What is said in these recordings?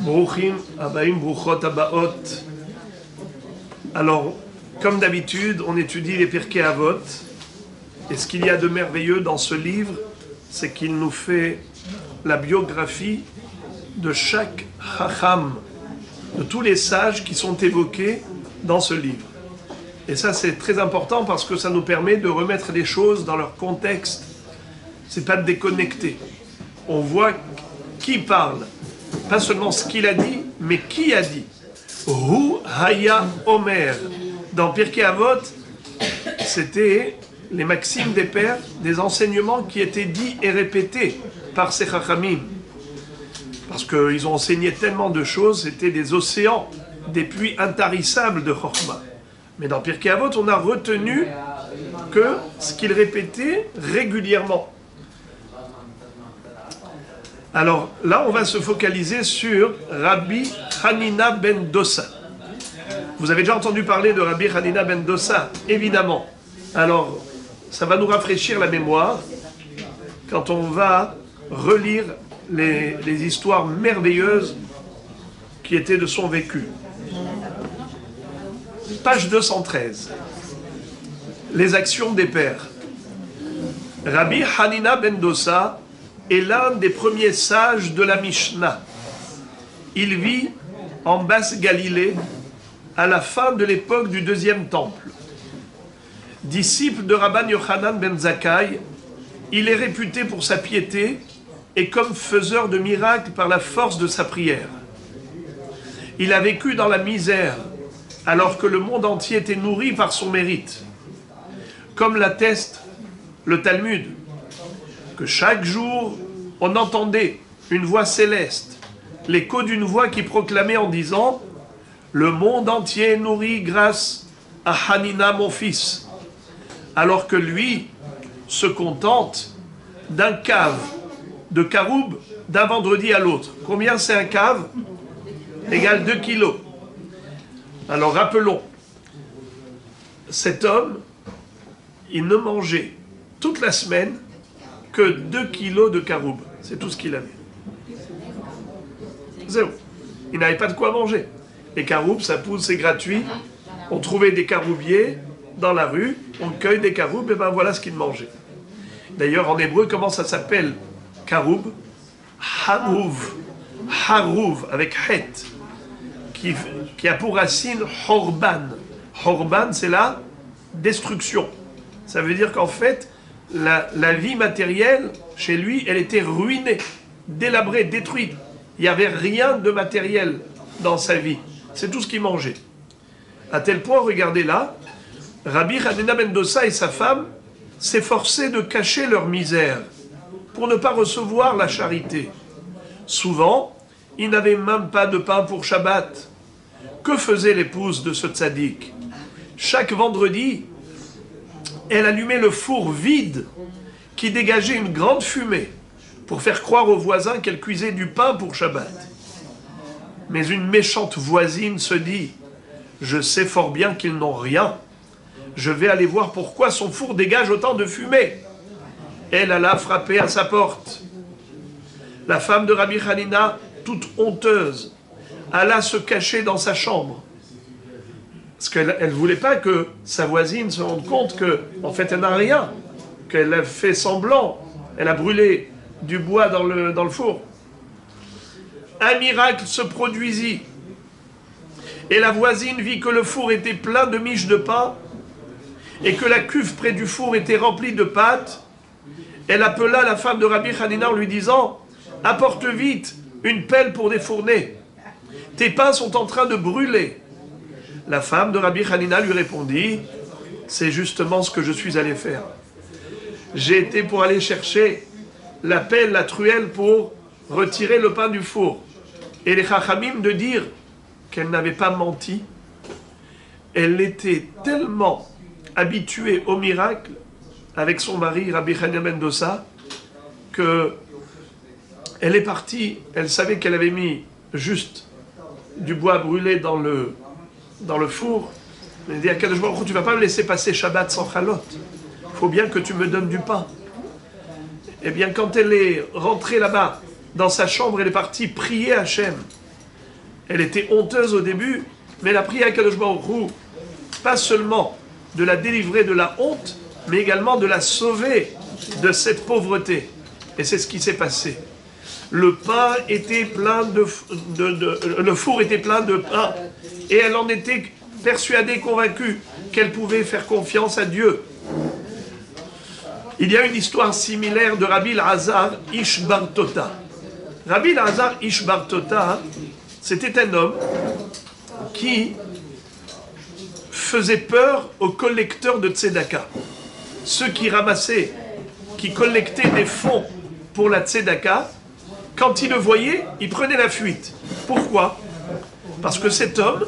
Bruchim Abaim Bruchot Abaot. Alors, comme d'habitude, on étudie les Pirkei Avot. Et ce qu'il y a de merveilleux dans ce livre, c'est qu'il nous fait la biographie de chaque Chacham, de tous les sages qui sont évoqués dans ce livre. Et ça, c'est très important parce que ça nous permet de remettre les choses dans leur contexte. C'est pas de déconnecter. On voit qui parle. Pas seulement ce qu'il a dit, mais qui a dit. Hu Haya Omer. Dans Pirkei Avot, c'était les maximes des pères, des enseignements qui étaient dits et répétés par ces Chachamim. Parce qu'ils ont enseigné tellement de choses, c'était des océans, des puits intarissables de Chokhmah. Mais dans Pirkei Avot, on a retenu que ce qu'ils répétaient régulièrement. Alors là, on va se focaliser sur Rabbi Hanina ben Dossa. Vous avez déjà entendu parler de Rabbi Hanina ben Dossa, évidemment. Alors, ça va nous rafraîchir la mémoire quand on va relire les histoires merveilleuses qui étaient de son vécu. Page 213. Les actions des pères. Rabbi Hanina ben Dossa est l'un des premiers sages de la Mishnah. Il vit en Basse-Galilée à la fin de l'époque du deuxième temple. Disciple de Rabban Yochanan ben Zakkai, il est réputé pour sa piété et comme faiseur de miracles par la force de sa prière. Il a vécu dans la misère alors que le monde entier était nourri par son mérite. Comme l'atteste le Talmud, que chaque jour, on entendait une voix céleste, l'écho d'une voix qui proclamait en disant « Le monde entier est nourri grâce à Hanina, mon fils », alors que lui se contente d'un cave de caroub d'un vendredi à l'autre. Combien c'est un cave? Égale 2 kilos. Alors rappelons, cet homme, il ne mangeait toute la semaine que 2 kilos de caroub. C'est tout ce qu'il avait. Zéro. Il n'avait pas de quoi manger. Les caroubs, ça pousse, c'est gratuit. On trouvait des caroubiers dans la rue, on cueille des caroubs, et ben voilà ce qu'il mangeait. D'ailleurs, en hébreu, comment ça s'appelle caroub? Harouv. Harouv, avec het, qui a pour racine horban. Horban, c'est la destruction. Ça veut dire qu'en fait, la vie matérielle, chez lui, elle était ruinée, délabrée, détruite. Il n'y avait rien de matériel dans sa vie. C'est tout ce qu'il mangeait. À tel point, regardez là, Rabbi Hanina ben Dossa et sa femme s'efforçaient de cacher leur misère pour ne pas recevoir la charité. Souvent, ils n'avaient même pas de pain pour Shabbat. Que faisait l'épouse de ce tzaddik? Chaque vendredi, elle allumait le four vide qui dégageait une grande fumée pour faire croire aux voisins qu'elle cuisait du pain pour Shabbat. Mais une méchante voisine se dit « Je sais fort bien qu'ils n'ont rien. Je vais aller voir pourquoi son four dégage autant de fumée. » Elle alla frapper à sa porte. La femme de Rabbi Hanina, toute honteuse, alla se cacher dans sa chambre. Parce qu'elle ne voulait pas que sa voisine se rende compte qu'en fait elle n'a rien, qu'elle a fait semblant, elle a brûlé du bois dans le four. Un miracle se produisit. Et la voisine vit que le four était plein de miches de pain et que la cuve près du four était remplie de pâtes. Elle appela la femme de Rabbi Hanina en lui disant « Apporte vite une pelle pour défourner. Tes pains sont en train de brûler. » La femme de Rabbi Hanina lui répondit « C'est justement ce que je suis allé faire. J'ai été pour aller chercher la pelle, la truelle pour retirer le pain du four. » Et les Chachamim de dire qu'elle n'avait pas menti. Elle était tellement habituée au miracle avec son mari Rabbi Hanina ben Dossa que elle est partie, elle savait qu'elle avait mis juste du bois brûlé dans le four. Elle dit à Kadosh Baruch Hu, tu ne vas pas me laisser passer Shabbat sans chalot. Il faut bien que tu me donnes du pain. Eh bien, quand elle est rentrée là-bas, dans sa chambre, elle est partie prier Hachem. Elle était honteuse au début, mais elle a prié à Kadosh Baruch Hu, pas seulement de la délivrer de la honte, mais également de la sauver de cette pauvreté. Et c'est ce qui s'est passé. Le pain était plein le four était plein de pain, et elle en était persuadée, convaincue qu'elle pouvait faire confiance à Dieu. Il y a une histoire similaire de Rabbi Elazar Ish Bar Tota. Rabbi Elazar Ish Bar Tota, c'était un homme qui faisait peur aux collecteurs de tzedaka. Ceux qui ramassaient, qui collectaient des fonds pour la tzedaka, quand ils le voyaient, ils prenaient la fuite. Pourquoi? Parce que cet homme,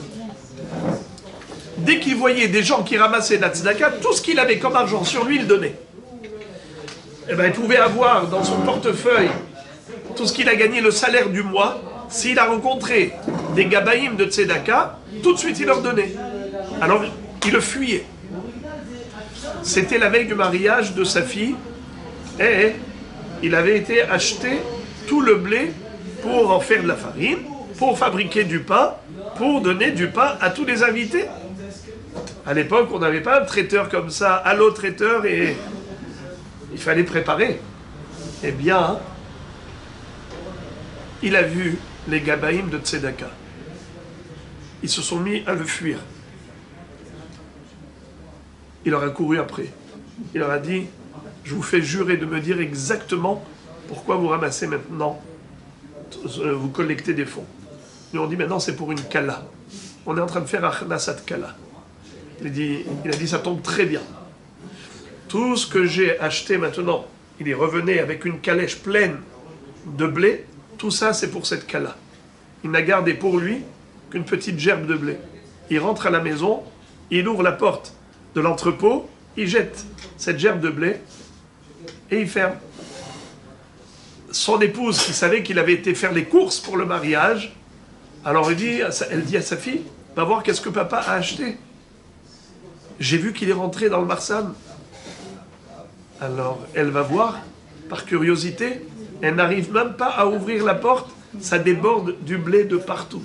dès qu'il voyait des gens qui ramassaient la tzedaka, tout ce qu'il avait comme argent sur lui, il donnait. Eh bien, il pouvait avoir dans son portefeuille tout ce qu'il a gagné, le salaire du mois. S'il a rencontré des gabaïm de tzedaka, tout de suite il leur donnait. Alors, il le fuyait. C'était la veille du mariage de sa fille, et il avait été acheter tout le blé pour en faire de la farine, pour fabriquer du pain, pour donner du pain à tous les invités. À l'époque, on n'avait pas un traiteur comme ça, allô traiteur, et il fallait préparer. Eh bien, il a vu les gabaïm de tzedaka. Ils se sont mis à le fuir. Il leur a couru après. Il leur a dit, je vous fais jurer de me dire exactement pourquoi vous ramassez maintenant, vous collectez des fonds. Ils ont dit, maintenant c'est pour une kala. On est en train de faire achnasat kala. Il a dit, ça tombe très bien. Tout ce que j'ai acheté maintenant, il est revenu avec une calèche pleine de blé, tout ça c'est pour cette kala. Il n'a gardé pour lui qu'une petite gerbe de blé. Il rentre à la maison, il ouvre la porte de l'entrepôt, il jette cette gerbe de blé et il ferme. Son épouse, qui savait qu'il avait été faire les courses pour le mariage, alors elle dit à sa fille, va voir qu'est-ce que papa a acheté. J'ai vu qu'il est rentré dans le Marsan. Alors elle va voir, par curiosité, elle n'arrive même pas à ouvrir la porte, ça déborde du blé de partout.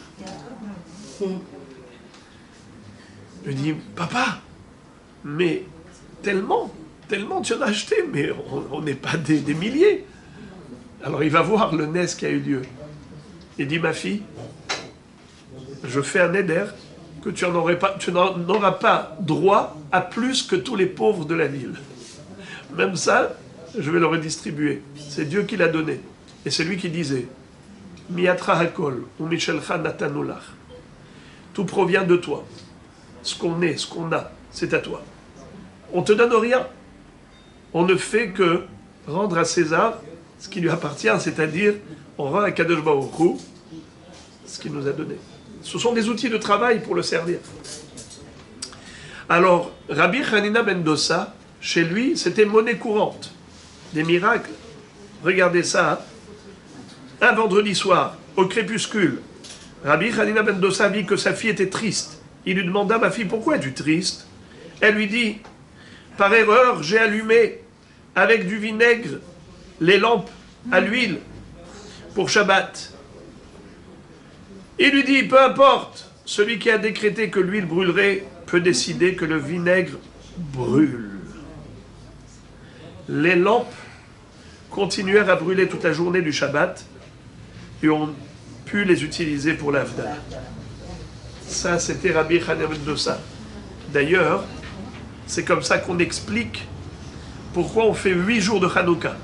Je lui dis, papa, mais tellement tu en as acheté, mais on n'est pas des milliers. Alors il va voir le nes qui a eu lieu. Il dit, ma fille, je fais un éder que tu n'auras pas droit à plus que tous les pauvres de la ville. Même ça, je vais le redistribuer. C'est Dieu qui l'a donné. Et c'est lui qui disait, Miatra hakol ou Michelcha natanulach. Tout provient de toi. Ce qu'on est, ce qu'on a, c'est à toi. On ne te donne rien. On ne fait que rendre à César ce qui lui appartient, c'est-à-dire on rend à Kadosh Baruch Hu ce qu'il nous a donné. Ce sont des outils de travail pour le servir. Alors, Rabbi Hanina ben Dossa, chez lui, c'était monnaie courante. Des miracles. Regardez ça. Un vendredi soir, au crépuscule, Rabbi Hanina ben Dossa vit que sa fille était triste. Il lui demanda, ma fille, pourquoi es-tu triste? Elle lui dit, par erreur, j'ai allumé avec du vinaigre les lampes à l'huile pour Shabbat. Il lui dit, peu importe, celui qui a décrété que l'huile brûlerait peut décider que le vinaigre brûle. Les lampes continuèrent à brûler toute la journée du Shabbat et on pu les utiliser pour l'Avdala. Ça, c'était Rabbi Hanina ben Dossa. D'ailleurs, c'est comme ça qu'on explique pourquoi on fait 8 jours de Hanouka.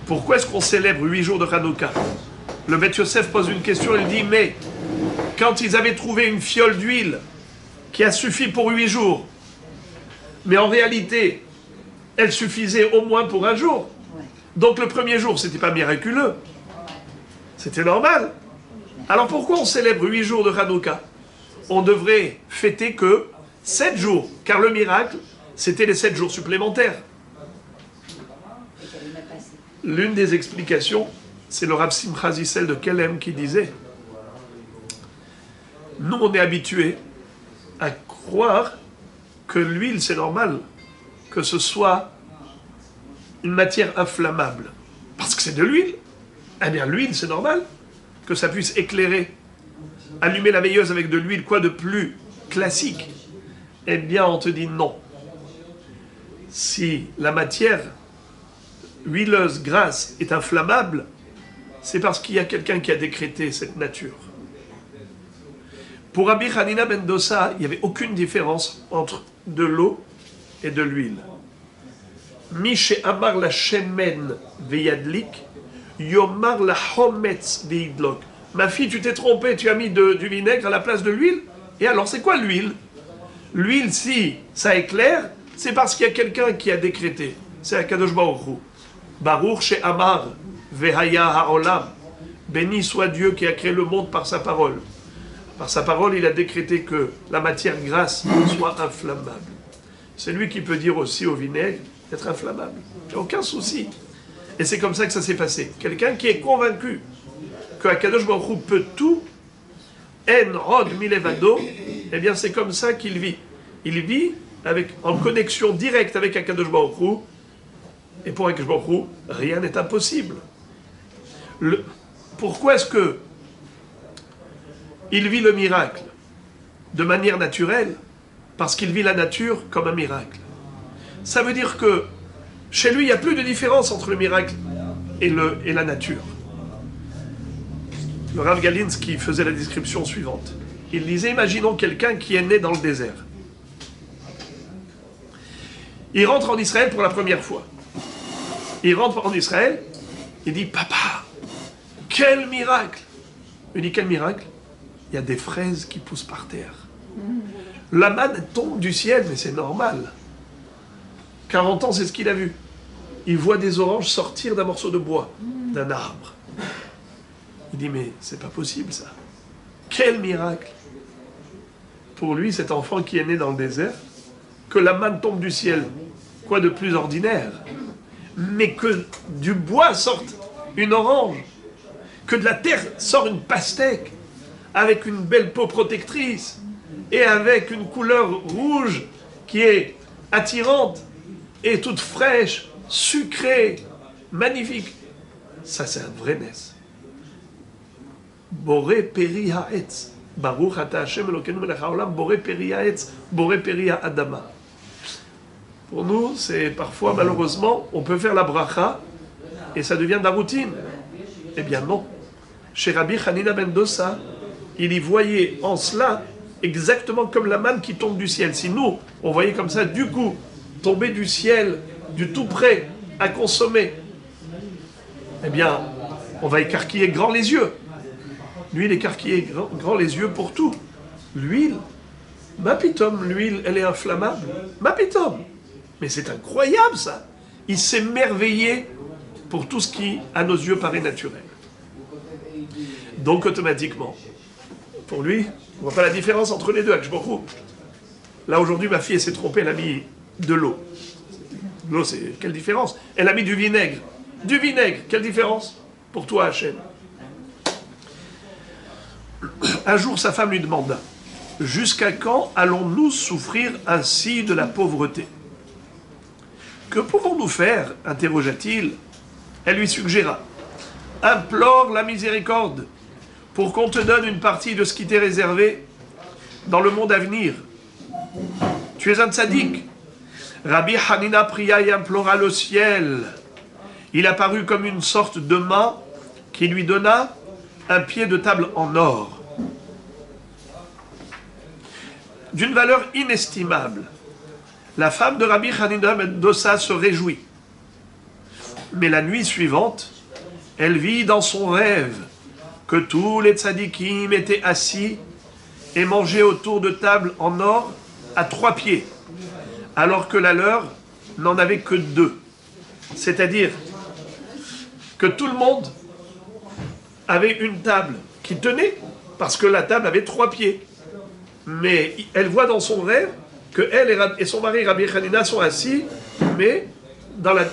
Pourquoi est-ce qu'on célèbre 8 jours de Hanouka? Le Beth Yosef pose une question, il dit, mais quand ils avaient trouvé une fiole d'huile qui a suffi pour 8 jours, mais en réalité, elle suffisait au moins pour un jour. Donc le premier jour, c'était pas miraculeux. C'était normal. Alors pourquoi on célèbre 8 jours de Hanouka? On devrait fêter que 7 jours, car le miracle, c'était les 7 jours supplémentaires. L'une des explications, c'est le Rav Simcha Zissel de Kelem qui disait, nous on est habitués à croire que l'huile c'est normal, que ce soit une matière inflammable, parce que c'est de l'huile. Eh bien l'huile c'est normal que ça puisse éclairer allumer la veilleuse avec de l'huile, quoi de plus classique? Eh bien, on te dit non. Si la matière huileuse, grasse, est inflammable, c'est parce qu'il y a quelqu'un qui a décrété cette nature. Pour Rabbi Hanina ben Dosa, il n'y avait aucune différence entre de l'eau et de l'huile. Mishe amar la shemen veyadlik, yomar la hometz veidlok. Ma fille, tu t'es trompée, tu as mis du vinaigre à la place de l'huile. Et alors, c'est quoi l'huile? L'huile, si ça éclaire, c'est parce qu'il y a quelqu'un qui a décrété. C'est Akadosh Baruch Hu. Baruch she amar vehaya haolam. Béni soit Dieu qui a créé le monde par sa parole. Par sa parole, il a décrété que la matière grasse soit inflammable. C'est lui qui peut dire aussi au vinaigre d'être inflammable. Il n'y a aucun souci. Et c'est comme ça que ça s'est passé. Quelqu'un qui est convaincu que Akadosh Baruch Hu peut tout, en rod milevado, eh bien c'est comme ça qu'il vit. Il vit en connexion directe avec Akadosh Baruch Hu, et pour Akadosh Baruch Hu, rien n'est impossible. Pourquoi est-ce que il vit le miracle de manière naturelle? Parce qu'il vit la nature comme un miracle. Ça veut dire que chez lui, il n'y a plus de différence entre le miracle et la nature. Le Rav Galinsky faisait la description suivante. Il disait, imaginons quelqu'un qui est né dans le désert. Il rentre en Israël pour la première fois. Il rentre en Israël, il dit, papa, quel miracle! Il dit, quel miracle? Il y a des fraises qui poussent par terre. La manne tombe du ciel, mais c'est normal. 40 ans, c'est ce qu'il a vu. Il voit des oranges sortir d'un morceau de bois, d'un arbre. Il dit, mais c'est pas possible ça. Quel miracle! Pour lui, cet enfant qui est né dans le désert, que la manne tombe du ciel, quoi de plus ordinaire? Mais que du bois sorte une orange, que de la terre sort une pastèque, avec une belle peau protectrice, et avec une couleur rouge qui est attirante, et toute fraîche, sucrée, magnifique. Ça, c'est un vrai Ness. Boré peri ha'etz. Baruch ata Hashem Elokeinu melech haolam, boré peri ha'etz, boré peri ha'adama. Pour nous, c'est parfois, malheureusement, on peut faire la bracha, et ça devient de la routine. Eh bien non. Chez Rabbi Hanina ben Dosa, il y voyait en cela exactement comme la manne qui tombe du ciel. Si nous, on voyait comme ça, du coup, tomber du ciel, du tout près, à consommer, eh bien, on va écarquiller grand les yeux. Lui, il écarquillait grand les yeux pour tout. L'huile, mapitom, l'huile, elle est inflammable. Mapitom. Mais c'est incroyable, ça. Il s'émerveillait pour tout ce qui, à nos yeux, paraît naturel. Donc, automatiquement, pour lui, on ne voit pas la différence entre les deux. Là, aujourd'hui, ma fille, elle s'est trompée, elle a mis de l'eau. L'eau, c'est... Quelle différence? Elle a mis du vinaigre. Du vinaigre, quelle différence? Pour toi, Hachem. Un jour, sa femme lui demanda, « Jusqu'à quand allons-nous souffrir ainsi de la pauvreté? Que pouvons-nous faire ?» interrogea-t-il. Elle lui suggéra, « Implore la miséricorde pour qu'on te donne une partie de ce qui t'est réservé dans le monde à venir. Tu es un tzaddik. » Rabbi Hanina pria et implora le ciel. Il apparut comme une sorte de main qui lui donna un pied de table en or, d'une valeur inestimable. La femme de Rabbi Hanina ben Dosa se réjouit. Mais la nuit suivante, elle vit dans son rêve que tous les tzadikim étaient assis et mangeaient autour de tables en or à 3 pieds, alors que la leur n'en avait que 2. C'est-à-dire que tout le monde avait une table qui tenait, parce que la table avait 3 pieds. Mais elle voit dans son rêve que elle et son mari Rabbi Hanina sont assis, mais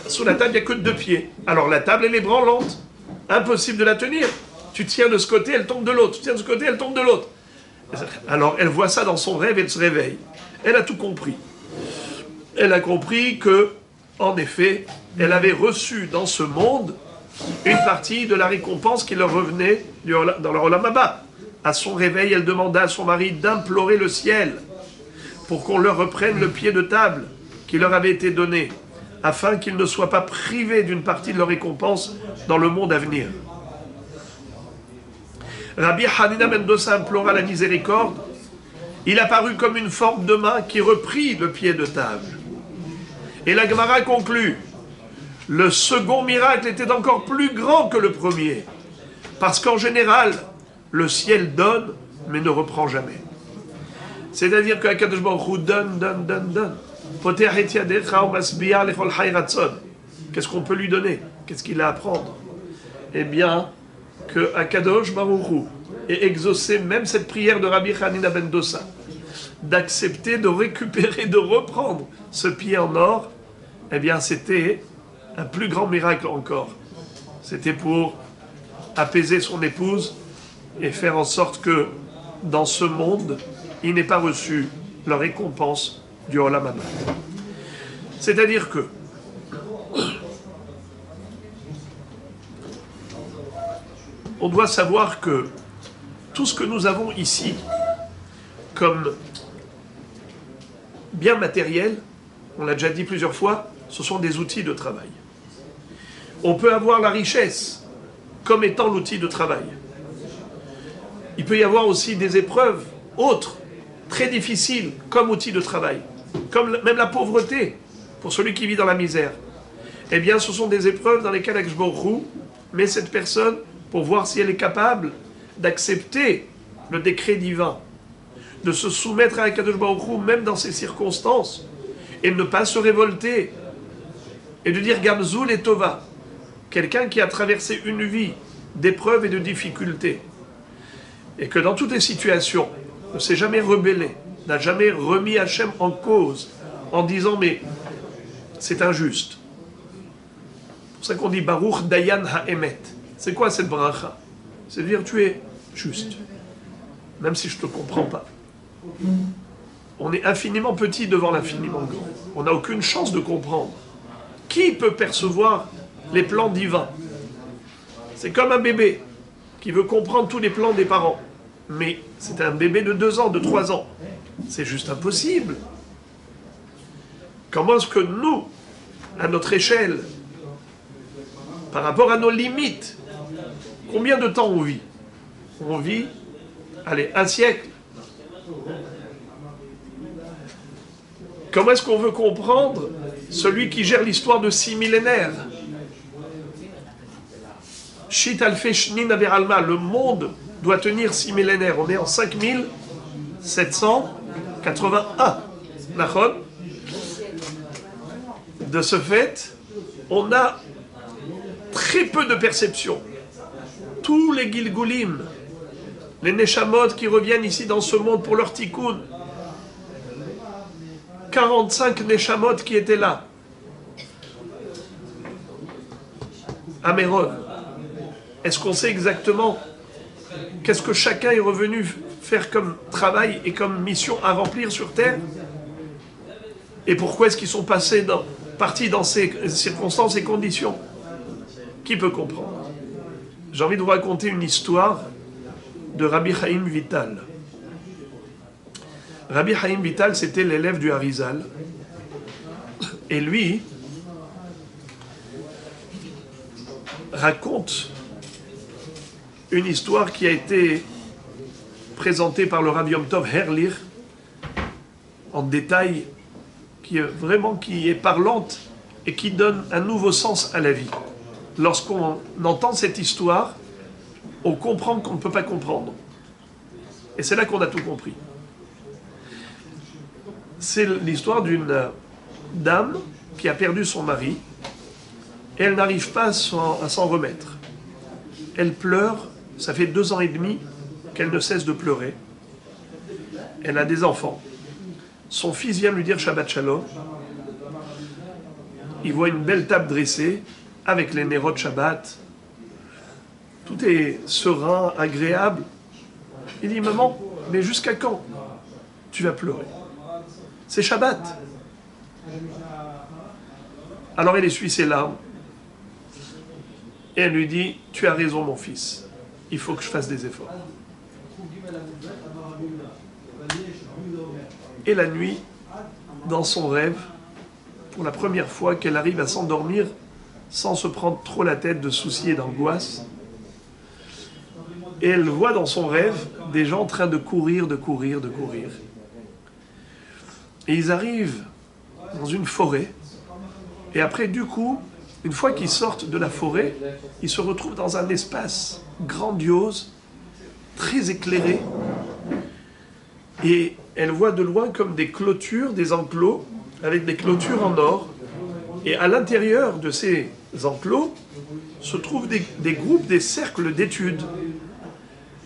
sous la table, il n'y a que 2 pieds. Alors la table, elle est branlante. Impossible de la tenir. Tu tiens de ce côté, elle tombe de l'autre. Tu tiens de ce côté, elle tombe de l'autre. Alors elle voit ça dans son rêve, elle se réveille. Elle a tout compris. Elle a compris que, en effet, elle avait reçu dans ce monde une partie de la récompense qui leur revenait dans leur Olam Haba. À son réveil, elle demanda à son mari d'implorer le ciel pour qu'on leur reprenne le pied de table qui leur avait été donné, afin qu'ils ne soient pas privés d'une partie de leur récompense dans le monde à venir. Rabbi Hanina ben Dosa implora la miséricorde. Il apparut comme une forme de main qui reprit le pied de table. Et la Gemara conclut, le second miracle était encore plus grand que le premier, parce qu'en général, le ciel donne, mais ne reprend jamais. C'est-à-dire que Akadosh Baruch Hu donne. Qu'est-ce qu'on peut lui donner? Qu'est-ce qu'il a à prendre? Eh bien, que Akadosh Baruch Hu ait exaucé même cette prière de Rabbi Hanina ben Dosa, d'accepter de récupérer, de reprendre ce pied en or, eh bien, c'était un plus grand miracle encore. C'était pour apaiser son épouse et faire en sorte que, dans ce monde, il n'ait pas reçu la récompense du Olam Haba. C'est-à-dire que on doit savoir que tout ce que nous avons ici comme bien matériel, on l'a déjà dit plusieurs fois, ce sont des outils de travail. On peut avoir la richesse comme étant l'outil de travail. Il peut y avoir aussi des épreuves autres, très difficiles, comme outil de travail. Comme même la pauvreté, pour celui qui vit dans la misère. Eh bien, ce sont des épreuves dans lesquelles Akadosh Baruch Hu met cette personne pour voir si elle est capable d'accepter le décret divin, de se soumettre à Akadosh Baruch Hu, même dans ces circonstances, et de ne pas se révolter, et de dire Gamzoul et Tova, quelqu'un qui a traversé une vie d'épreuves et de difficultés, et que dans toutes les situations, ne s'est jamais rebellé, n'a jamais remis Hachem en cause, en disant mais c'est injuste. C'est pour ça qu'on dit Baruch Dayan Ha'emet. C'est quoi cette bracha? C'est de dire tu es juste, même si je ne te comprends pas. On est infiniment petit devant l'infiniment grand. On n'a aucune chance de comprendre. Qui peut percevoir les plans divins? C'est comme un bébé qui veut comprendre tous les plans des parents. Mais c'est un bébé de 2 ans, de 3 ans. C'est juste impossible. Comment est-ce que nous, à notre échelle, par rapport à nos limites, combien de temps on vit? On vit, allez, 1 siècle. Comment est-ce qu'on veut comprendre celui qui gère l'histoire de 6 millénaires? Shit alfe shnin averalma, le monde doit tenir 6 millénaires. On est en 5781. Nachon. De ce fait, on a très peu de perception. Tous les Gilgulim, les Neshamot qui reviennent ici dans ce monde pour leur tikkun, 45 Neshamot qui étaient là. À Méron. Est-ce qu'on sait exactement qu'est-ce que chacun est revenu faire comme travail et comme mission à remplir sur Terre? Et pourquoi est-ce qu'ils sont partis dans ces circonstances et conditions? Qui peut comprendre? J'ai envie de vous raconter une histoire de Rabbi Chaim Vital. Rabbi Chaim Vital, c'était l'élève du Harizal. Et lui raconte une histoire qui a été présentée par le Rabbi Yom Tov Herlich en détail, qui est parlante et qui donne un nouveau sens à la vie. Lorsqu'on entend cette histoire, on comprend qu'on ne peut pas comprendre. Et c'est là qu'on a tout compris. C'est l'histoire d'une dame qui a perdu son mari et elle n'arrive pas à s'en remettre. Elle pleure, ça fait 2 ans et demi qu'elle ne cesse de pleurer. Elle a des enfants. Son fils vient lui dire Shabbat Shalom. Il voit une belle table dressée avec les nérot de Shabbat. Tout est serein, agréable. Il dit maman, mais jusqu'à quand tu vas pleurer? C'est Shabbat. Alors elle essuie ses larmes. Et elle lui dit, tu as raison mon fils, il faut que je fasse des efforts. Et la nuit, dans son rêve, pour la première fois qu'elle arrive à s'endormir sans se prendre trop la tête de soucis et d'angoisse, et elle voit dans son rêve des gens en train de courir, de courir, de courir. Et ils arrivent dans une forêt, et après, du coup, une fois qu'ils sortent de la forêt, ils se retrouvent dans un espace grandiose, très éclairé, et elle voit de loin comme des clôtures, des enclos, avec des clôtures en or, et à l'intérieur de ces enclos se trouvent des groupes, des cercles d'études.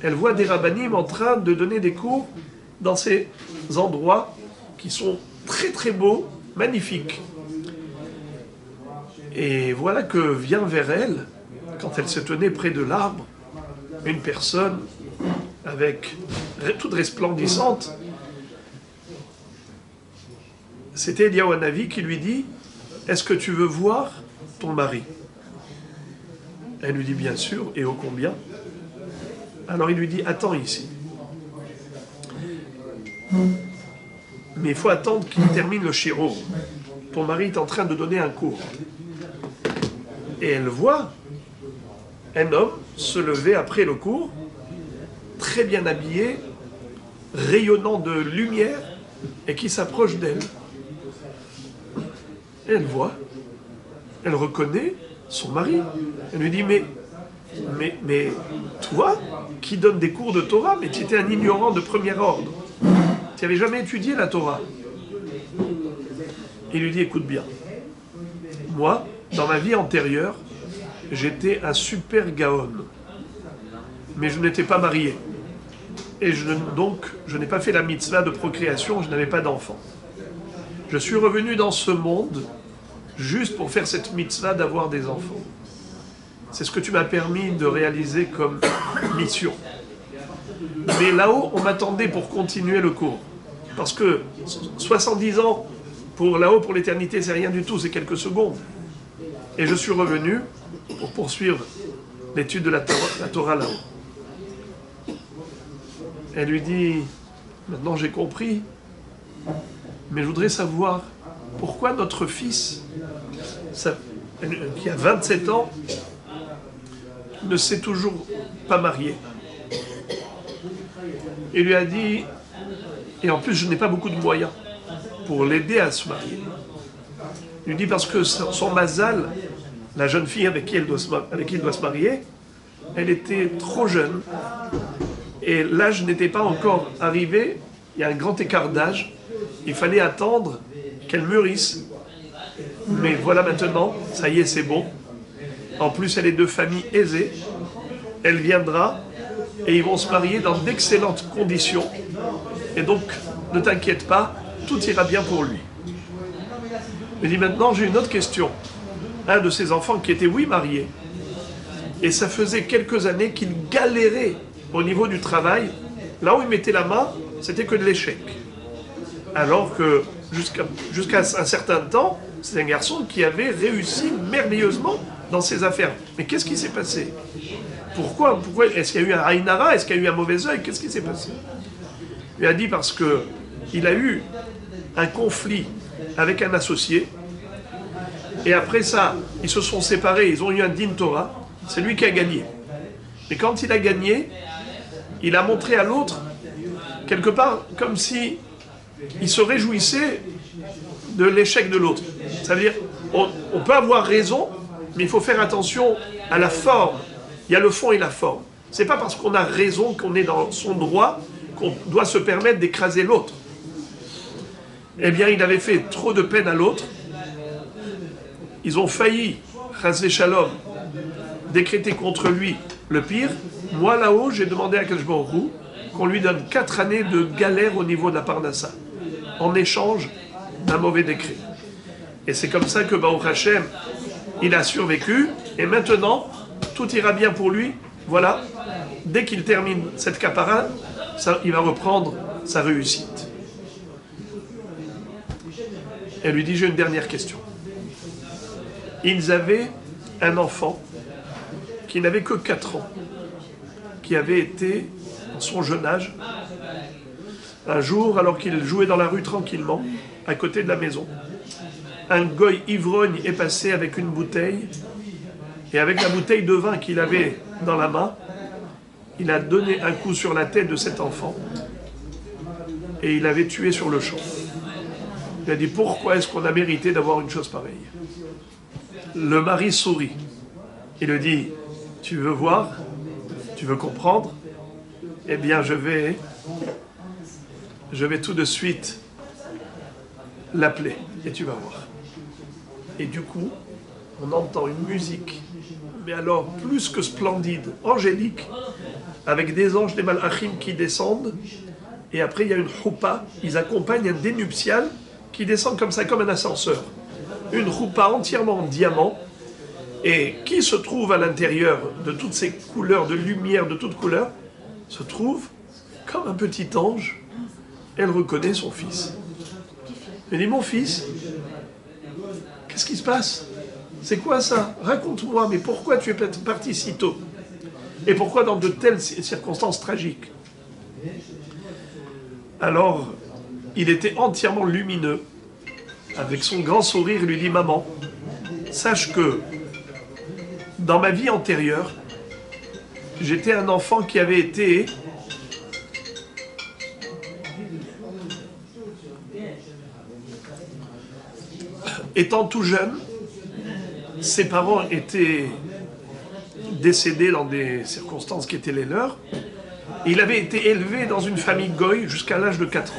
Elle voit des rabbinim en train de donner des cours dans ces endroits qui sont très très beaux, magnifiques. Et voilà que vient vers elle, quand elle se tenait près de l'arbre, une personne avec toute resplendissante. C'était Eliyahu Hanavi qui lui dit « Est-ce que tu veux voir ton mari ?» Elle lui dit « Bien sûr, et ô combien ?» Alors il lui dit « Attends ici. Mais il faut attendre qu'il termine le shiro. Ton mari est en train de donner un cours. » Et elle voit un homme se lever après le cours, très bien habillé, rayonnant de lumière, et qui s'approche d'elle. Et elle voit, elle reconnaît son mari. Elle lui dit, mais toi, qui donnes des cours de Torah, mais tu étais un ignorant de premier ordre. Tu n'avais jamais étudié la Torah. Il lui dit, écoute bien, moi, dans ma vie antérieure, j'étais un super gaon, mais je n'étais pas marié. Et donc, je n'ai pas fait la mitzvah de procréation, je n'avais pas d'enfant. Je suis revenu dans ce monde juste pour faire cette mitzvah d'avoir des enfants. C'est ce que tu m'as permis de réaliser comme mission. Mais là-haut, on m'attendait pour continuer le cours. Parce que 70 ans pour là-haut, pour l'éternité, c'est rien du tout, c'est quelques secondes. Et je suis revenu pour poursuivre l'étude de la Torah là-haut. Elle lui dit, maintenant j'ai compris, mais je voudrais savoir pourquoi notre fils, qui a 27 ans, ne s'est toujours pas marié. Il lui a dit, et en plus je n'ai pas beaucoup de moyens pour l'aider à se marier. Il lui dit parce que son mazal, la jeune fille avec qui il doit se marier, elle était trop jeune et l'âge n'était pas encore arrivé, il y a un grand écart d'âge, il fallait attendre qu'elle mûrisse. Mais voilà maintenant, ça y est, c'est bon. En plus, elle est de famille aisée, elle viendra et ils vont se marier dans d'excellentes conditions. Et donc, ne t'inquiète pas, tout ira bien pour lui. Il dit maintenant, j'ai une autre question. Un de ses enfants qui était, oui, marié, et ça faisait quelques années qu'il galérait au niveau du travail. Là où il mettait la main, c'était que de l'échec. Alors que jusqu'à un certain temps, c'est un garçon qui avait réussi merveilleusement dans ses affaires. Mais qu'est-ce qui s'est passé? Pourquoi est-ce qu'il y a eu un Aïnara? Est-ce qu'il y a eu un mauvais œil? Qu'est-ce qui s'est passé? Il lui a dit parce qu'il a eu un conflit avec un associé. Et après ça, ils se sont séparés, ils ont eu un din Torah. C'est lui qui a gagné. Mais quand il a gagné, il a montré à l'autre, quelque part, comme si il se réjouissait de l'échec de l'autre. Ça veut dire, on peut avoir raison, mais il faut faire attention à la forme. Il y a le fond et la forme. C'est pas parce qu'on a raison qu'on est dans son droit qu'on doit se permettre d'écraser l'autre. Eh bien, il avait fait trop de peine à l'autre. Ils ont failli, Chazé Shalom, décréter contre lui le pire. Moi, là-haut, j'ai demandé à Kadosh Baruch Hu qu'on lui donne 4 années de galère au niveau de la Parnassa, en échange d'un mauvais décret. Et c'est comme ça que Baruch Hashem, il a survécu, et maintenant, tout ira bien pour lui. Voilà, dès qu'il termine cette capara, il va reprendre sa réussite. Elle lui dit, j'ai une dernière question. Ils avaient un enfant qui n'avait que 4 ans, qui avait été son jeune âge. Un jour, alors qu'il jouait dans la rue tranquillement, à côté de la maison, un goy ivrogne est passé avec une bouteille, et avec la bouteille de vin qu'il avait dans la main, il a donné un coup sur la tête de cet enfant, et il l'avait tué sur le champ. Il a dit, pourquoi est-ce qu'on a mérité d'avoir une chose pareille? Le mari sourit. Il lui dit, tu veux voir? Tu veux comprendre? Eh bien, je vais tout de suite l'appeler, et tu vas voir. Et du coup, on entend une musique, mais alors plus que splendide, angélique, avec des anges, des malachim qui descendent, et après il y a une choupa, ils accompagnent un dénuptial qui descend comme ça, comme un ascenseur. Une choupa entièrement en diamant, et qui se trouve à l'intérieur de toutes ces couleurs, de lumière de toutes couleurs, se trouve comme un petit ange. Elle reconnaît son fils. Elle dit, mon fils, qu'est-ce qui se passe? C'est quoi ça? Raconte-moi, mais pourquoi tu es parti si tôt? Et pourquoi dans de telles circonstances tragiques? Alors, il était entièrement lumineux. Avec son grand sourire, il lui dit, maman, sache que dans ma vie antérieure, j'étais un enfant qui avait été étant tout jeune, ses parents étaient décédés dans des circonstances qui étaient les leurs. Et il avait été élevé dans une famille goy jusqu'à l'âge de 4 ans.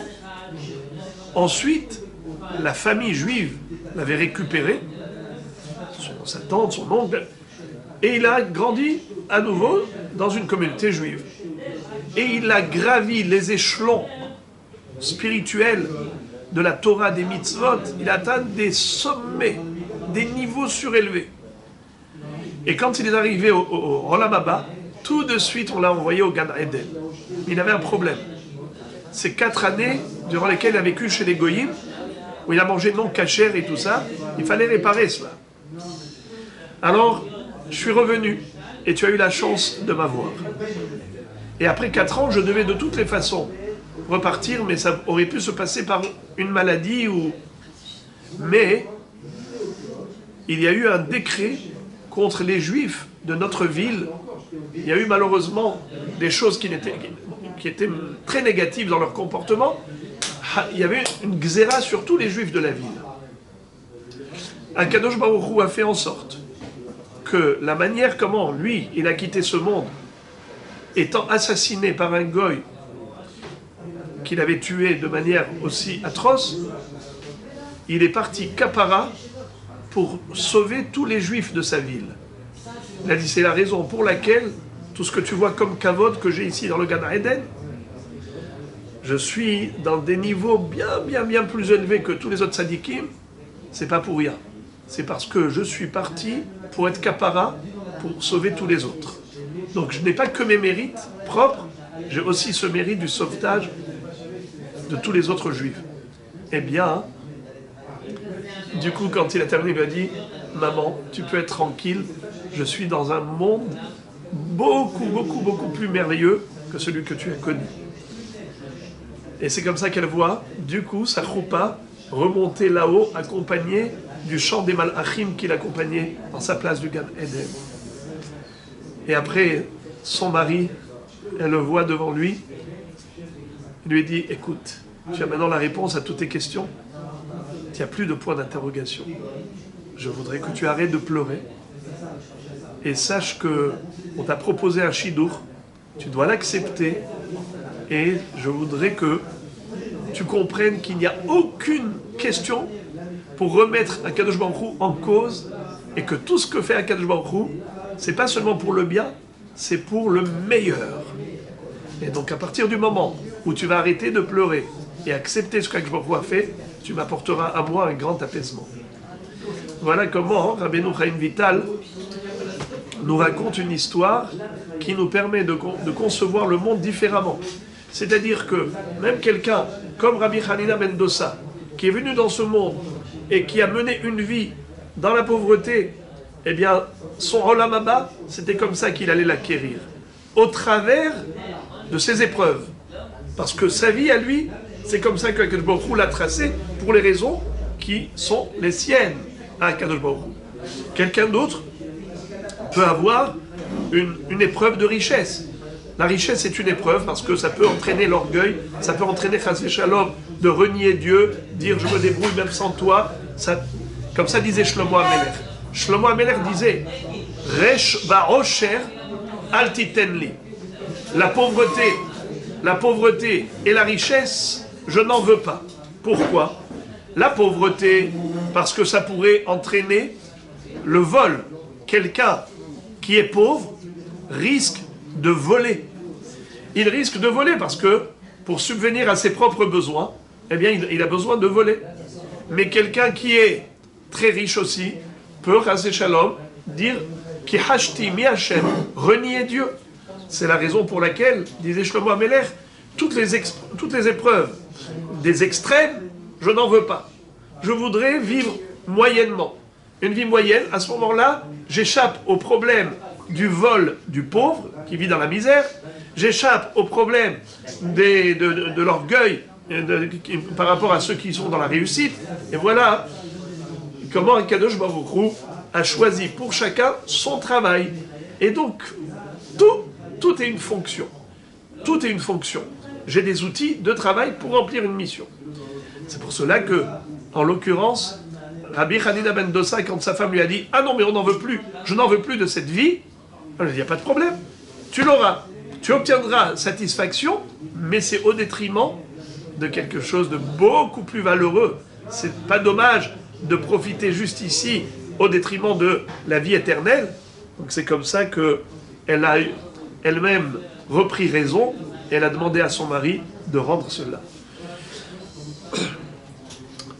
Ensuite, la famille juive l'avait récupéré, sa tante, son oncle, et il a grandi à nouveau dans une communauté juive. Et il a gravi les échelons spirituels de la Torah, des mitzvot. Il a atteint des sommets, des niveaux surélevés. Et quand il est arrivé au Olam Haba, tout de suite on l'a envoyé au Gan Eden. Il avait un problème. Ces 4 années durant lesquelles il a vécu chez les Goyim, où il a mangé non cachère et tout ça, il fallait réparer cela. Alors, je suis revenu, et tu as eu la chance de m'avoir. Et après 4 ans, je devais de toutes les façons repartir, mais ça aurait pu se passer par une maladie ou... Mais, il y a eu un décret contre les Juifs de notre ville. Il y a eu malheureusement des choses qui étaient très négatives dans leur comportement. Il y avait une xéra sur tous les Juifs de la ville. Akadosh Baruch Hu a fait en sorte que la manière comment lui, il a quitté ce monde, étant assassiné par un goy qu'il avait tué de manière aussi atroce, il est parti Kapara pour sauver tous les Juifs de sa ville. Il a dit, c'est la raison pour laquelle tout ce que tu vois comme kavod que j'ai ici dans le Gan Eden, je suis dans des niveaux bien plus élevés que tous les autres tzadikim, c'est pas pour rien. C'est parce que je suis parti pour être kapara, pour sauver tous les autres. Donc je n'ai pas que mes mérites propres, j'ai aussi ce mérite du sauvetage de tous les autres juifs. Eh bien, du coup, quand il a terminé, il m'a dit, maman, tu peux être tranquille, je suis dans un monde beaucoup plus merveilleux que celui que tu as connu. Et c'est comme ça qu'elle voit, du coup, sa choupa remonter là-haut, accompagnée du chant des malachim qui l'accompagnait dans sa place du Gan Eden. Et après, son mari, elle le voit devant lui, il lui dit, écoute, tu as maintenant la réponse à toutes tes questions, il n'y a plus de point d'interrogation. Je voudrais que tu arrêtes de pleurer et sache que on t'a proposé un shidur, tu dois l'accepter et je voudrais que tu comprennes qu'il n'y a aucune question pour remettre Akadosh Baruch Hu en cause et que tout ce que fait Akadosh Baruch Hu, c'est pas seulement pour le bien, c'est pour le meilleur. Et donc à partir du moment où tu vas arrêter de pleurer et accepter ce qu'Akadosh Baruch Hu a fait, tu m'apporteras à moi un grand apaisement. Voilà comment Rabbeinu Chaim Vital nous raconte une histoire qui nous permet de concevoir le monde différemment. C'est-à-dire que même quelqu'un comme Rabbi Hanina ben Dossa, qui est venu dans ce monde et qui a mené une vie dans la pauvreté, eh bien, son Olam Haba, c'était comme ça qu'il allait l'acquérir. Au travers de ses épreuves. Parce que sa vie à lui, c'est comme ça qu'Akadosh Baruch Hu l'a tracé pour les raisons qui sont les siennes à Akadosh Baruch Hu. Quelqu'un d'autre peut avoir une épreuve de richesse. La richesse est une épreuve parce que ça peut entraîner l'orgueil, ça peut entraîner Chas Shalom de renier Dieu, dire je me débrouille même sans toi. Comme ça disait Shlomo Amelech. Shlomo Amelech disait Resh va'osher al titenli. La pauvreté et la richesse, je n'en veux pas. Pourquoi? La pauvreté, parce que ça pourrait entraîner le vol. Quelqu'un qui est pauvre risque de voler. Il risque de voler parce que pour subvenir à ses propres besoins, eh bien, il a besoin de voler. Mais quelqu'un qui est très riche aussi peut, Chas Shalom, dire Ki hashti mi Hashem, renier Dieu. C'est la raison pour laquelle, disait Shlomo Amelech, toutes les épreuves des extrêmes, je n'en veux pas. Je voudrais vivre moyennement. Une vie moyenne, à ce moment-là, j'échappe au problème du vol du pauvre qui vit dans la misère, j'échappe au problème de l'orgueil par rapport à ceux qui sont dans la réussite. Et voilà comment Akadosh Baruch Hu a choisi pour chacun son travail. Et donc, tout est une fonction. Tout est une fonction. J'ai des outils de travail pour remplir une mission. C'est pour cela que, en l'occurrence, Rabbi Hanina ben Dossa, quand sa femme lui a dit « Ah non, mais on n'en veut plus, je n'en veux plus de cette vie », elle a dit « Il n'y a pas de problème, tu l'auras, tu obtiendras satisfaction, mais c'est au détriment de quelque chose de beaucoup plus valeureux. C'est pas dommage de profiter juste ici au détriment de la vie éternelle. » Donc c'est comme ça qu'elle a elle-même repris raison et elle a demandé à son mari de rendre cela.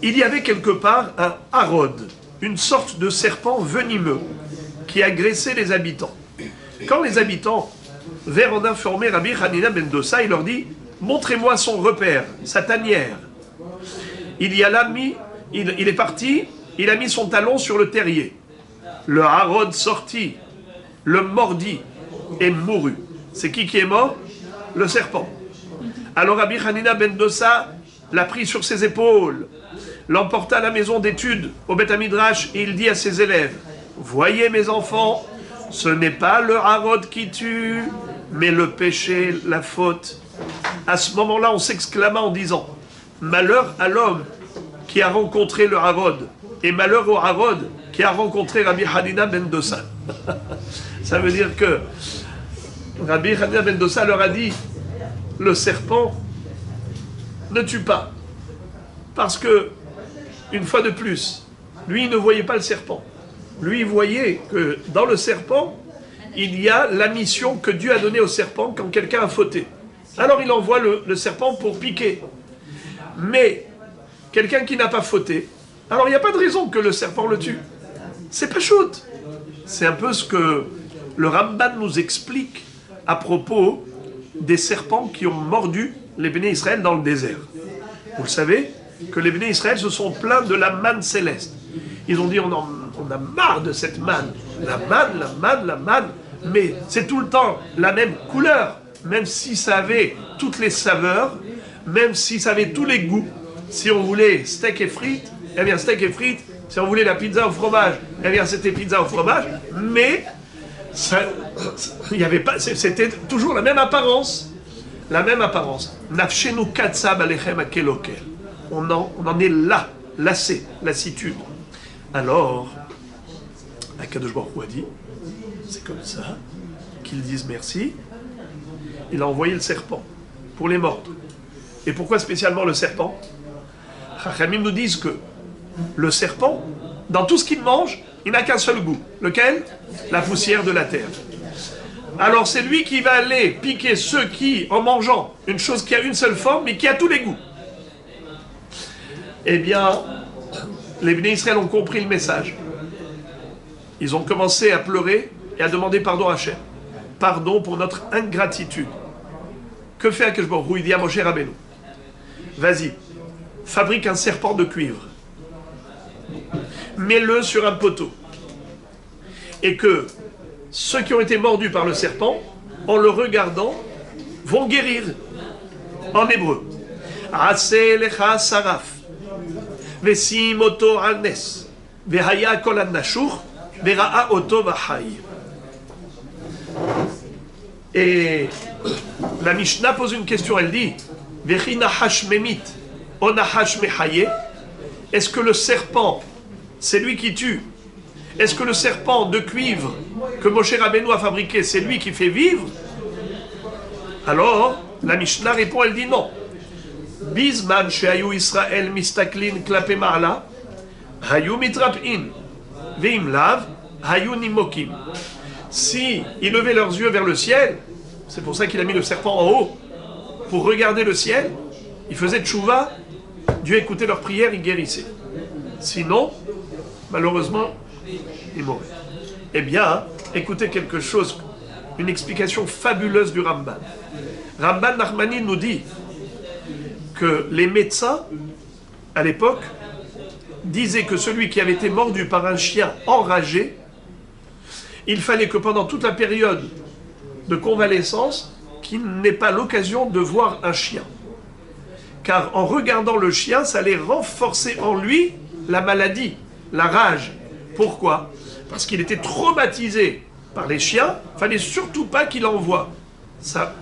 Il y avait quelque part un harod, une sorte de serpent venimeux qui agressait les habitants. Quand les habitants vinrent en informer Rabbi Hanina ben Dossa, il leur dit « Montrez-moi son repère, sa tanière. » Il est parti, il a mis son talon sur le terrier. Le harod sortit, le mordit et mourut. C'est qui est mort? Le serpent. Alors Rabbi Hanina ben Dossa l'a pris sur ses épaules, l'emporta à la maison d'études, au Beth Midrash, et il dit à ses élèves, « Voyez mes enfants, ce n'est pas le harod qui tue, mais le péché, la faute. » À ce moment-là, on s'exclama en disant, « Malheur à l'homme qui a rencontré le harod, et malheur au harod qui a rencontré Rabbi Hanina ben Dossa. » Ça veut dire que Rabbi Hanina ben Dossa leur a dit, « Le serpent ne tue pas. » Parce que, une fois de plus, lui, il ne voyait pas le serpent. Lui, il voyait que dans le serpent, il y a la mission que Dieu a donnée au serpent quand quelqu'un a fauté. Alors il envoie le serpent pour piquer. Mais, quelqu'un qui n'a pas fauté, alors il n'y a pas de raison que le serpent le tue. C'est pas shoot. C'est un peu ce que le Ramban nous explique à propos des serpents qui ont mordu les Béné Israël dans le désert. Vous le savez que les Béné Israël se sont plaints de la manne céleste. Ils ont dit on a marre de cette manne. La manne, mais c'est tout le temps la même couleur, même si ça avait toutes les saveurs, même si ça avait tous les goûts. Si on voulait steak et frites, eh bien steak et frites. Si on voulait la pizza au fromage, eh bien c'était pizza au fromage, mais il y avait pas, c'était toujours la même apparence. La même apparence. Nafshenu katsab alechem akelokel. On en est là, lassé, lassitude. Alors, Akadosh Baruch Hu a dit, c'est comme ça qu'ils disent merci. Il a envoyé le serpent pour les mordre. Et pourquoi spécialement le serpent? Chachamim nous disent que le serpent, dans tout ce qu'il mange, il n'a qu'un seul goût. Lequel? La poussière de la terre. Alors c'est lui qui va aller piquer ceux qui, en mangeant une chose qui a une seule forme, mais qui a tous les goûts. Eh bien, les Béné Israël ont compris le message. Ils ont commencé à pleurer et à demander pardon à Hachem. Pardon pour notre ingratitude. Que fait Akadosh Baruch Hu? Il dit à Moshe Rabbeinu, vas-y, fabrique un serpent de cuivre. Mets-le sur un poteau. Et que ceux qui ont été mordus par le serpent, en le regardant, vont guérir. En hébreu. Aseh lecha saraf. Vesim oto al nes. Vehaya kol nashur. Vera'a oto vahai. Et la Mishnah pose une question, elle dit Vechi nahash memit, o nahash mehaye. Est-ce que le serpent, c'est lui qui tue? Est-ce que le serpent de cuivre que Moshe Rabbeinu a fabriqué, c'est lui qui fait vivre? Alors, la Mishnah répond, elle dit non. Bizman shehayu Israël mistaklin klape ma'ala, hayu mitrap'in, ve'im lav, hayu nimokim. Si ils levaient leurs yeux vers le ciel, c'est pour ça qu'il a mis le serpent en haut, pour regarder le ciel, ils faisaient tchouva, Dieu écoutait leurs prières, il guérissait. Sinon, malheureusement, ils mouraient. Eh bien, écoutez quelque chose, une explication fabuleuse du Ramban. Ramban Nachmani nous dit que les médecins, à l'époque, disaient que celui qui avait été mordu par un chien enragé, il fallait que pendant toute la période de convalescence, qu'il n'ait pas l'occasion de voir un chien. Car en regardant le chien, ça allait renforcer en lui la maladie, la rage. Pourquoi? Parce qu'il était traumatisé par les chiens, il ne fallait surtout pas qu'il en voie. Ça.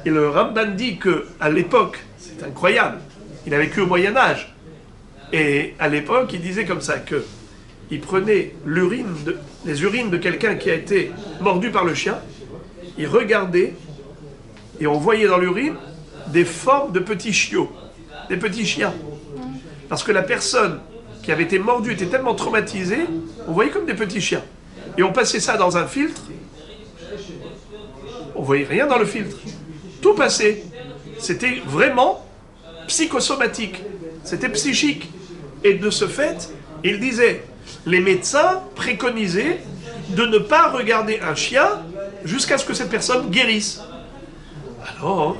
Et le Ramban dit qu'à l'époque, c'est incroyable, il a vécu au Moyen-Âge, et à l'époque, il disait comme ça, qu'il prenait les urines de quelqu'un qui a été mordu par le chien, il regardait, et on voyait dans l'urine des formes de petits chiots, des petits chiens. Parce que la personne qui avait été mordue était tellement traumatisée, on voyait comme des petits chiens. Et on passait ça dans un filtre, on voyait rien dans le filtre. Tout passait. C'était vraiment psychosomatique, c'était psychique. Et de ce fait, il disait, les médecins préconisaient de ne pas regarder un chien jusqu'à ce que cette personne guérisse. Alors,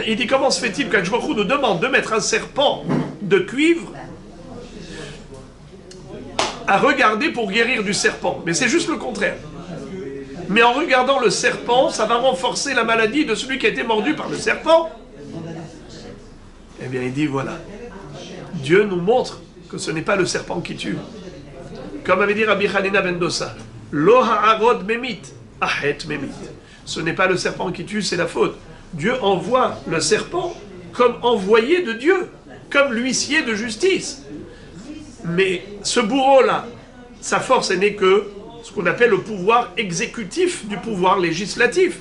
il dit, comment se fait-il qu'Akadosh Baruch Hu nous demande de mettre un serpent de cuivre à regarder pour guérir du serpent? Mais c'est juste le contraire. Mais en regardant le serpent, ça va renforcer la maladie de celui qui a été mordu par le serpent. Eh bien, il dit, voilà, Dieu nous montre que ce n'est pas le serpent qui tue. Comme avait dit Rabbi Hanina ben Dosa, Lo ha'arod memit, ahet memit. Ce n'est pas le serpent qui tue, c'est la faute. Dieu envoie le serpent comme envoyé de Dieu, comme l'huissier de justice. Mais ce bourreau-là, sa force n'est que ce qu'on appelle le pouvoir exécutif du pouvoir législatif.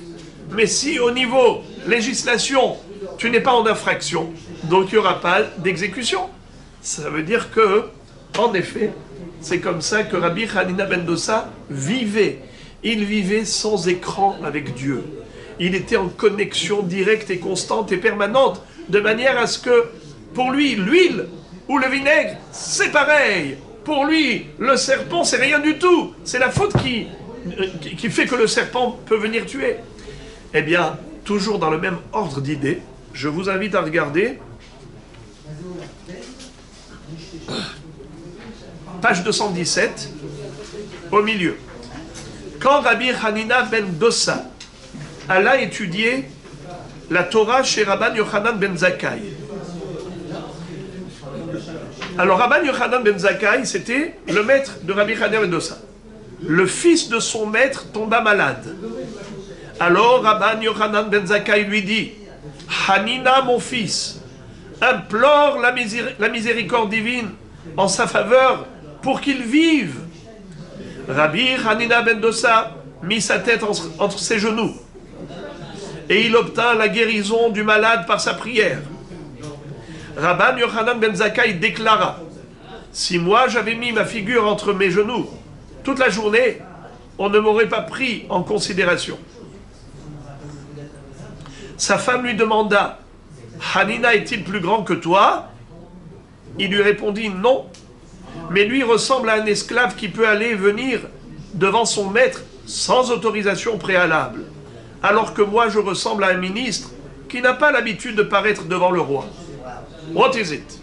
Mais si au niveau législation, tu n'es pas en infraction, donc il n'y aura pas d'exécution. Ça veut dire que, en effet, c'est comme ça que Rabbi Hanina ben Dosa vivait. Il vivait sans écran avec Dieu. Il était en connexion directe et constante et permanente, de manière à ce que, pour lui, l'huile ou le vinaigre, c'est pareil. Pour lui, le serpent, c'est rien du tout. C'est la faute qui fait que le serpent peut venir tuer. Eh bien, toujours dans le même ordre d'idées, je vous invite à regarder page 217, au milieu. Quand Rabbi Hanina ben Dosa alla étudier la Torah chez Rabban Yochanan ben Zakkai. Alors Rabban Yochanan ben Zakkai, c'était le maître de Rabbi Hanina ben Dosa. Le fils de son maître tomba malade. Alors Rabban Yochanan ben Zakkai lui dit, Hanina, mon fils, implore la miséricorde divine en sa faveur pour qu'il vive. Rabbi Hanina ben Dosa mit sa tête entre ses genoux et il obtint la guérison du malade par sa prière. Rabban Yochanan ben Zakkai déclara, si moi j'avais mis ma figure entre mes genoux toute la journée, on ne m'aurait pas pris en considération. Sa femme lui demanda, Hanina est-il plus grand que toi? Il lui répondit non, mais lui ressemble à un esclave qui peut aller et venir devant son maître sans autorisation préalable, alors que moi je ressemble à un ministre qui n'a pas l'habitude de paraître devant le roi. What is it?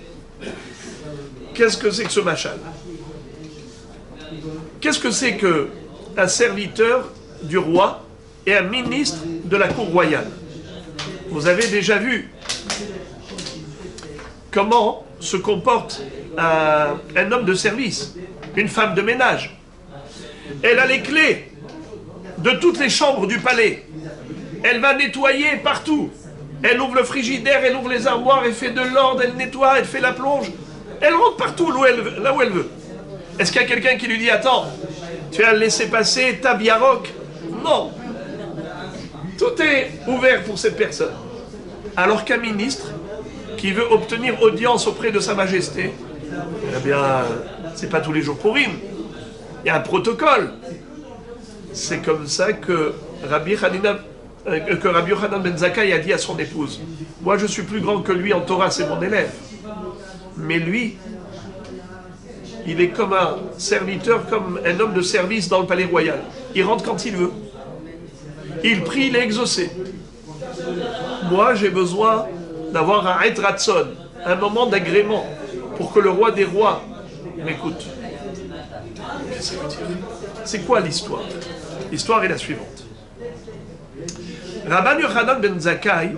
Qu'est-ce que c'est que ce machal? Qu'est-ce que c'est qu'un serviteur du roi et un ministre de la cour royale? Vous avez déjà vu comment se comporte un homme de service, une femme de ménage. Elle a les clés de toutes les chambres du palais. Elle va nettoyer partout. Elle ouvre le frigidaire, elle ouvre les armoires, elle fait de l'ordre, elle nettoie, elle fait la plonge. Elle rentre partout là où elle veut. Est-ce qu'il y a quelqu'un qui lui dit « Attends, tu as laissé passer ta biarroque ?» Non. Tout est ouvert pour cette personne. Alors qu'un ministre qui veut obtenir audience auprès de Sa Majesté, eh bien, c'est pas tous les jours pour rime. Il y a un protocole. C'est comme ça que Rabbi Yochanan ben Zakkai a dit à son épouse, « Moi, je suis plus grand que lui en Torah, c'est mon élève. Mais lui, il est comme un serviteur, comme un homme de service dans le palais royal. Il rentre quand il veut. Il prie, il est exaucé. Moi, j'ai besoin d'avoir un et ratson, un moment d'agrément, pour que le roi des rois m'écoute. » Qu'est-ce que ça veut dire? C'est quoi l'histoire? L'histoire est la suivante. Rabban Yochanan ben Zakkai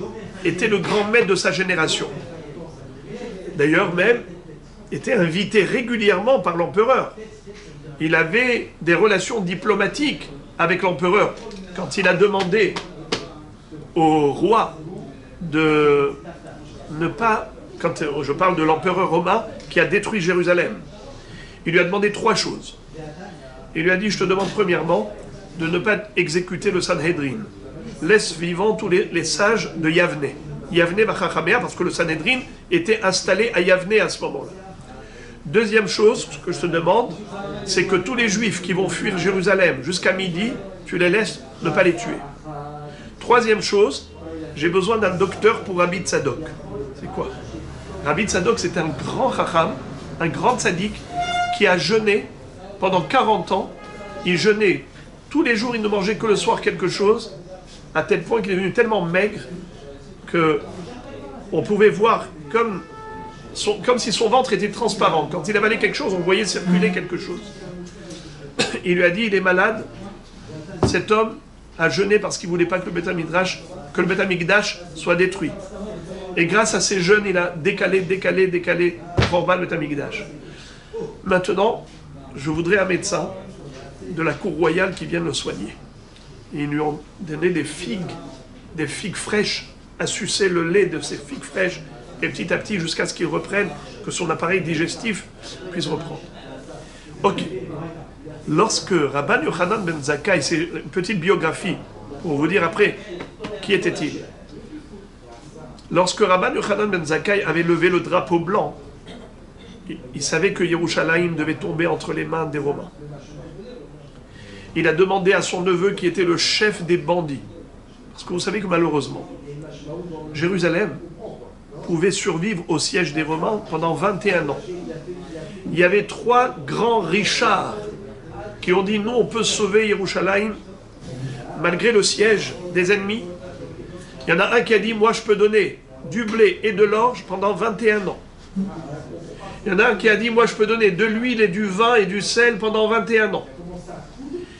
était le grand maître de sa génération. D'ailleurs, même, était invité régulièrement par l'empereur. Il avait des relations diplomatiques avec l'empereur. Quand il a demandé au roi de ne pas... Quand je parle de l'empereur romain qui a détruit Jérusalem, il lui a demandé 3 choses. Il lui a dit, je te demande premièrement de ne pas exécuter le Sanhedrin. Laisse vivant tous les sages de Yavne. Yavne Bachachamea, parce que le Sanhedrin était installé à Yavne à ce moment-là. Deuxième chose, ce que je te demande, c'est que tous les Juifs qui vont fuir Jérusalem jusqu'à midi, tu les laisses ne pas les tuer. Troisième chose, j'ai besoin d'un docteur pour Rabbi Tzadok. C'est quoi? Rabbi Tzadok, c'est un grand chacham, un grand tzaddik, qui a jeûné pendant 40 ans. Il jeûnait tous les jours, il ne mangeait que le soir quelque chose, à tel point qu'il est devenu tellement maigre que on pouvait voir comme si son ventre était transparent. Quand il avalait quelque chose, on voyait circuler quelque chose. Il lui a dit, il est malade. Cet homme a jeûné parce qu'il ne voulait pas que le Beth Amikdash soit détruit. Et grâce à ces jeûnes, il a décalé Korban Beth Amikdash. Maintenant, je voudrais un médecin de la cour royale qui vienne le soigner. Et ils lui ont donné des figues fraîches, à sucer le lait de ces figues fraîches, et petit à petit, jusqu'à ce qu'il reprenne, que son appareil digestif puisse reprendre. Ok. Lorsque Rabban Yochanan ben Zakkai, c'est une petite biographie, pour vous dire après, qui était-il? Lorsque Rabban Yochanan ben Zakkai avait levé le drapeau blanc, il savait que Yerushalayim devait tomber entre les mains des Romains. Il a demandé à son neveu, qui était le chef des bandits, parce que vous savez que malheureusement, Jérusalem pouvait survivre au siège des Romains pendant 21 ans. Il y avait 3 grands Richards qui ont dit, nous on peut sauver Yerushalayim malgré le siège des ennemis. Il y en a un qui a dit, moi je peux donner du blé et de l'orge pendant 21 ans. Il y en a un qui a dit, moi je peux donner de l'huile et du vin et du sel pendant 21 ans.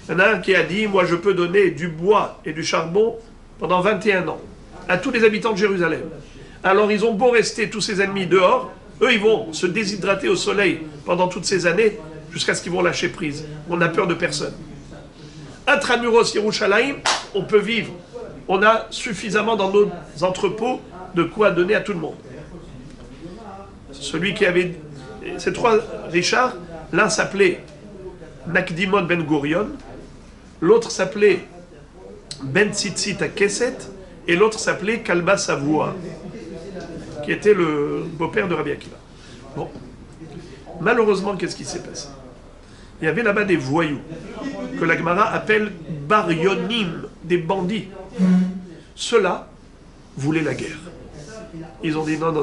Il y en a un qui a dit, moi je peux donner du bois et du charbon pendant 21 ans à tous les habitants de Jérusalem. Alors ils ont beau rester tous ces ennemis dehors, eux ils vont se déshydrater au soleil pendant toutes ces années jusqu'à ce qu'ils vont lâcher prise. On n'a peur de personne. Intramuros Yerushalayim, on peut vivre. On a suffisamment dans nos entrepôts de quoi donner à tout le monde. Celui qui avait... Ces 3 Richards, l'un s'appelait Nakdimon Ben Gurion, l'autre s'appelait Ben Tzitzit à Kesset, et l'autre s'appelait Kalba Savoua, qui était le beau-père de Rabbi Akiva. Bon. Malheureusement, qu'est-ce qui s'est passé? Il y avait là-bas des voyous, que la Gemara appelle Baryonim, des bandits. Ceux-là voulaient la guerre. Ils ont dit non.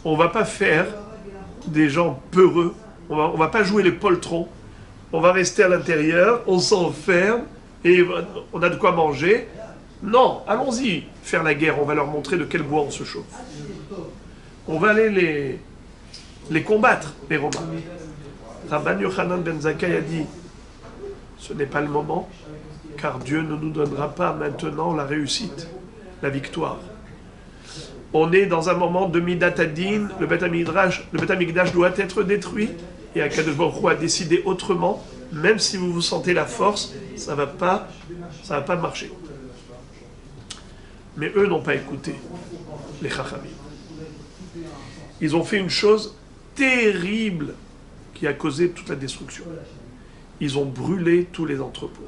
On ne va pas faire des gens peureux, on va pas jouer les poltrons, on va rester à l'intérieur, on s'enferme, et on a de quoi manger. Non, allons-y faire la guerre, on va leur montrer de quel bois on se chauffe. On va aller les combattre, les Romains. Rabban Yochanan ben Zakkai a dit, ce n'est pas le moment, car Dieu ne nous donnera pas maintenant la réussite, la victoire. On est dans un moment de Midat Adin, le Beth Amikdash doit être détruit, et Akadosh Baruch Hu a décidé autrement, même si vous sentez la force, ça va pas marcher. Mais eux n'ont pas écouté, les Chachamim. Ils ont fait une chose terrible qui a causé toute la destruction. Ils ont brûlé tous les entrepôts.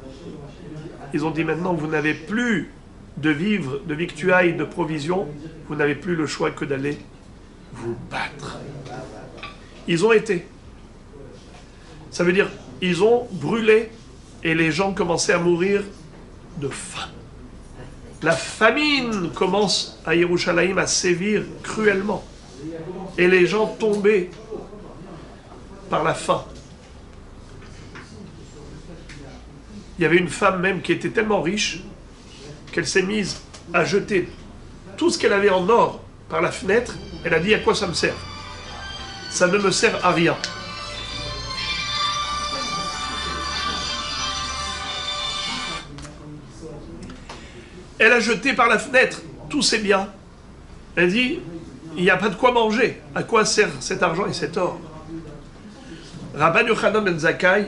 Ils ont dit maintenant, vous n'avez plus de vivres, de victuailles, de provisions, vous n'avez plus le choix que d'aller vous battre. Ils ont été. Ça veut dire, ils ont brûlé et les gens commençaient à mourir de faim. La famine commence à Yerushalayim à sévir cruellement. Et les gens tombaient par la faim. Il y avait une femme même qui était tellement riche qu'elle s'est mise à jeter tout ce qu'elle avait en or par la fenêtre. Elle a dit, à quoi ça me sert? Ça ne me sert à rien. Elle a jeté par la fenêtre tous ses biens. Elle dit, il n'y a pas de quoi manger. À quoi sert cet argent et cet or? Rabban Yochanan ben Zakkai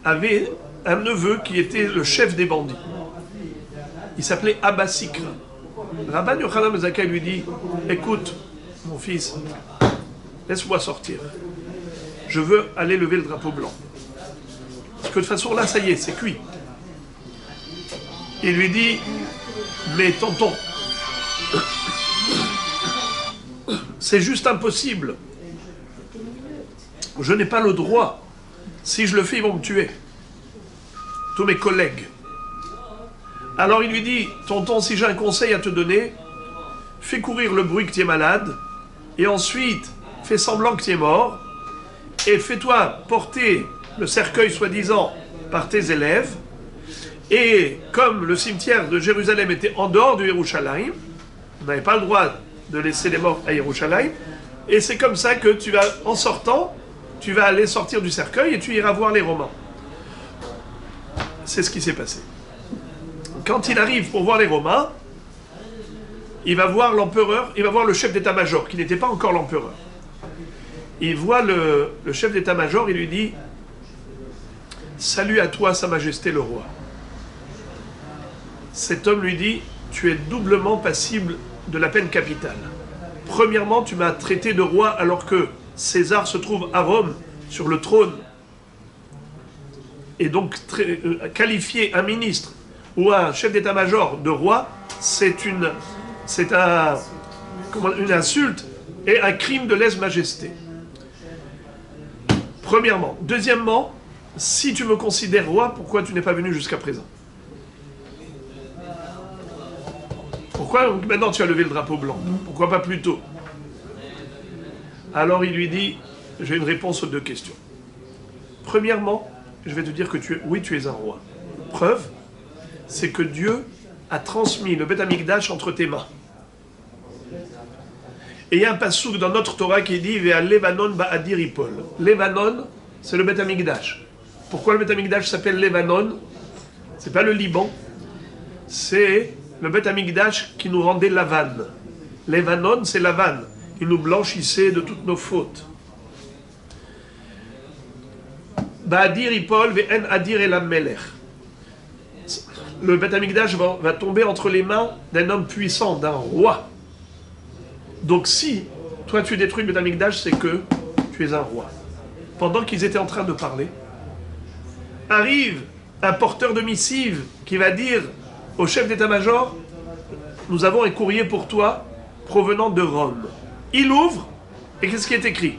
avait un neveu qui était le chef des bandits. Il s'appelait Abba Sikra. Rabban Yochanan ben Zakkai lui dit, écoute, mon fils, laisse-moi sortir. Je veux aller lever le drapeau blanc. Parce que de toute façon, là, ça y est, c'est cuit. Il lui dit, mais tonton, c'est juste impossible. Je n'ai pas le droit. Si je le fais, ils vont me tuer. Tous mes collègues. Alors il lui dit, tonton, si j'ai un conseil à te donner, fais courir le bruit que tu es malade, et ensuite, fais semblant que tu es mort, et fais-toi porter le cercueil soi-disant par tes élèves, et comme le cimetière de Jérusalem était en dehors du Yerushalayim, on n'avait pas le droit de laisser les morts à Yerushalayim, et c'est comme ça que tu vas, en sortant, tu vas aller sortir du cercueil et tu iras voir les Romains. C'est ce qui s'est passé. Quand il arrive pour voir les Romains, il va voir l'empereur, il va voir le chef d'état-major, qui n'était pas encore l'empereur. Il voit le chef d'état-major, il lui dit « Salut à toi, Sa Majesté le roi ». Cet homme lui dit « Tu es doublement passible de la peine capitale. Premièrement, tu m'as traité de roi alors que César se trouve à Rome, sur le trône. Et donc, qualifier un ministre ou un chef d'état-major de roi, c'est une insulte et un crime de lèse-majesté. Premièrement. Deuxièmement, si tu me considères roi, pourquoi tu n'es pas venu jusqu'à présent? Pourquoi maintenant tu as levé le drapeau blanc? Pourquoi pas plus tôt? Alors il lui dit, j'ai une réponse aux deux questions. Premièrement, je vais te dire que oui, tu es un roi. Preuve, c'est que Dieu a transmis le Beth Amikdash entre tes mains. Et il y a un passouk dans notre Torah qui dit Ve'al Levanon ba'adir ipol. Levanon, c'est le Beth Amikdash. Pourquoi le Beth Amikdash s'appelle Levanon? C'est pas le Liban, c'est le Beth Amikdash qui nous rendait Lavan. Levanon, c'est Lavan. Il nous blanchissait de toutes nos fautes. Ba'adir ipol ve'en adir elam melech. Le Beth Amikdash va tomber entre les mains d'un homme puissant, d'un roi. Donc si toi tu détruis le Beth Amikdash, c'est que tu es un roi. Pendant qu'ils étaient en train de parler, arrive un porteur de missive qui va dire au chef d'état-major, nous avons un courrier pour toi provenant de Rome. Il ouvre, et qu'est-ce qui est écrit?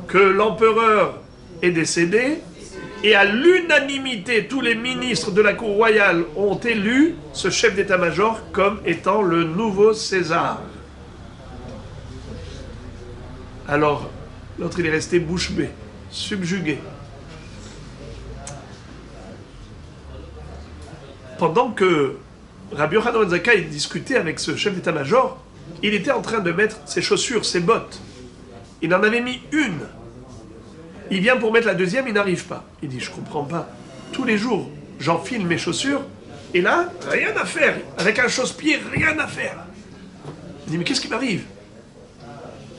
Que l'empereur est décédé, et à l'unanimité, tous les ministres de la cour royale ont élu ce chef d'état-major comme étant le nouveau César. Alors, l'autre il est resté bouche bée, subjugué. Pendant que Rabbi Yochanan ben Zakkai discutait avec ce chef d'état-major, il était en train de mettre ses chaussures, ses bottes. Il en avait mis une. Il vient pour mettre la deuxième, il n'arrive pas. Il dit, je comprends pas. Tous les jours, j'enfile mes chaussures, et là, rien à faire. Avec un chausse-pied, rien à faire. Il dit, mais qu'est-ce qui m'arrive?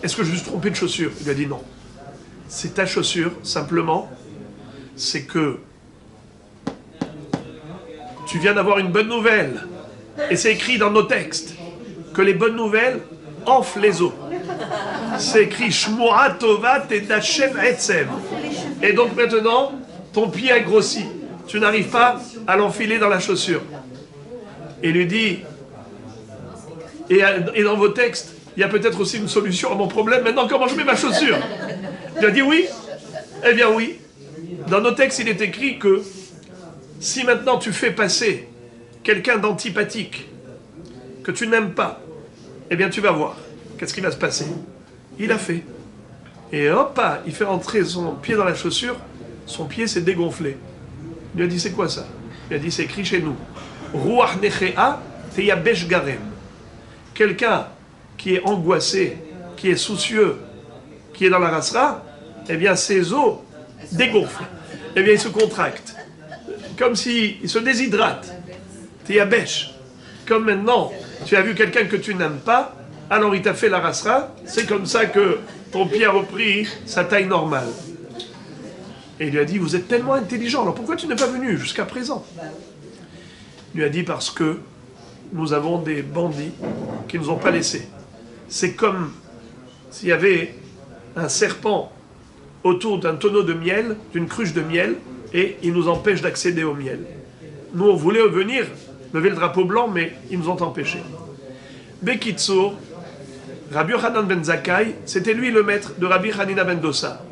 Est-ce que je me suis trompé de chaussure? Il lui a dit non. C'est ta chaussure, simplement, c'est que tu viens d'avoir une bonne nouvelle. Et c'est écrit dans nos textes que les bonnes nouvelles enflent les os. C'est écrit Shmoa Tova Tedachem Etzem. Et donc maintenant, ton pied a grossi. Tu n'arrives pas à l'enfiler dans la chaussure. Et il lui dit, et dans vos textes, il y a peut-être aussi une solution à mon problème. Maintenant, comment je mets ma chaussure? Il a dit oui. Eh bien oui. Dans nos textes, il est écrit que si maintenant tu fais passer quelqu'un d'antipathique, que tu n'aimes pas, eh bien tu vas voir. Qu'est-ce qui va se passer? Il a fait. Et hop, il fait rentrer son pied dans la chaussure, son pied s'est dégonflé. Il lui a dit, c'est quoi ça? Il a dit, c'est écrit chez nous. Ruach nechea teyabesh garem. Quelqu'un qui est angoissé, qui est soucieux, qui est dans la rasra, eh bien ses os dégonflent. Eh bien il se contracte. Comme s'il se déshydrate. Teyabesh. Comme maintenant, tu as vu quelqu'un que tu n'aimes pas, alors il t'a fait la rasra, c'est comme ça que ton pied a repris sa taille normale. Et il lui a dit, vous êtes tellement intelligent, alors pourquoi tu n'es pas venu jusqu'à présent? Il lui a dit, parce que nous avons des bandits qui ne nous ont pas laissés. C'est comme s'il y avait un serpent autour d'un tonneau de miel, d'une cruche de miel, et il nous empêche d'accéder au miel. Nous, on voulait venir, lever le drapeau blanc, mais ils nous ont empêchés. Bekitsour, Rabbi Yochanan ben Zakkai, c'était lui le maître de Rabbi Hanina ben Dosa.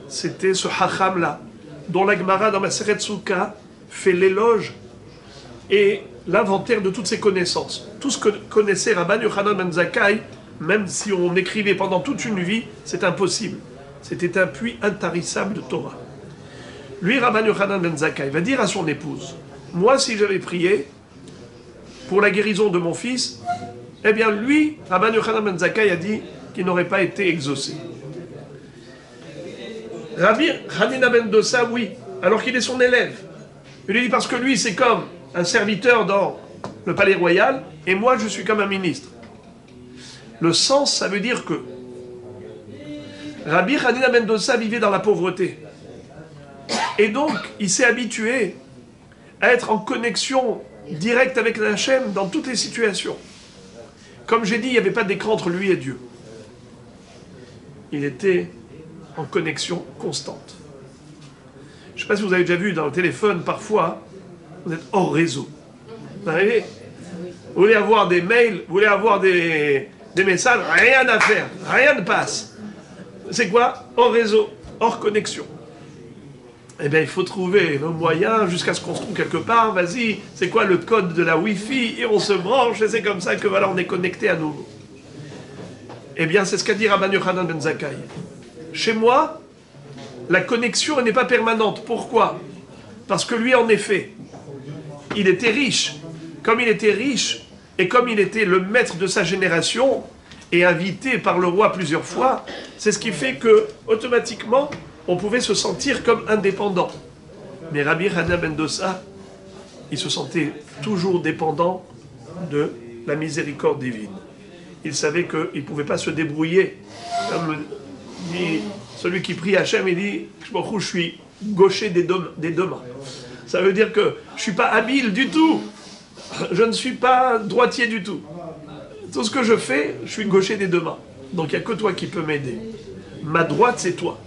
C'était ce Hacham-là, dont la Gemara dans Maseret Souka fait l'éloge et l'inventaire de toutes ses connaissances. Tout ce que connaissait Rabbi Yochanan ben Zakkai, même si on écrivait pendant toute une vie, c'est impossible. C'était un puits intarissable de Torah. Lui, Rabbi Yochanan ben Zakkai, va dire à son épouse, moi, si j'avais prié pour la guérison de mon fils, eh bien lui, Rabbi Yochanan ben Zakkai a dit qu'il n'aurait pas été exaucé. Rabbi Hanina ben Dosa, oui, alors qu'il est son élève. Il lui dit parce que lui, c'est comme un serviteur dans le palais royal, et moi, je suis comme un ministre. Le sens, ça veut dire que Rabbi Hanina ben Dosa vivait dans la pauvreté. Et donc, il s'est habitué à être en connexion directe avec la Hachem dans toutes les situations. Comme j'ai dit, il n'y avait pas d'écran entre lui et Dieu. Il était en connexion constante. Je ne sais pas si vous avez déjà vu dans le téléphone, parfois, vous êtes hors réseau. Vous arrivez? Vous voulez avoir des mails, vous voulez avoir des messages, rien à faire, rien ne passe. C'est quoi? Hors réseau, hors connexion. Eh bien, il faut trouver le moyen jusqu'à ce qu'on se trouve quelque part. Vas-y, c'est quoi le code de la Wi-Fi? Et on se branche, et c'est comme ça que voilà, on est connecté à nouveau. Eh bien, c'est ce qu'a dit Rabbi Yochanan ben Zakkai. Chez moi, la connexion n'est pas permanente. Pourquoi? Parce que lui, en effet, il était riche. Comme il était riche, et comme il était le maître de sa génération, et invité par le roi plusieurs fois, c'est ce qui fait que, automatiquement, on pouvait se sentir comme indépendant. Mais Rabbi Hanina ben Dosa, il se sentait toujours dépendant de la miséricorde divine. Il savait qu'il ne pouvait pas se débrouiller. Comme dit celui qui prie Hachem, il dit « Je suis gaucher des deux mains ». Ça veut dire que je ne suis pas habile du tout. Je ne suis pas droitier du tout. Tout ce que je fais, je suis gaucher des deux mains. Donc il n'y a que toi qui peux m'aider. Ma droite, c'est toi.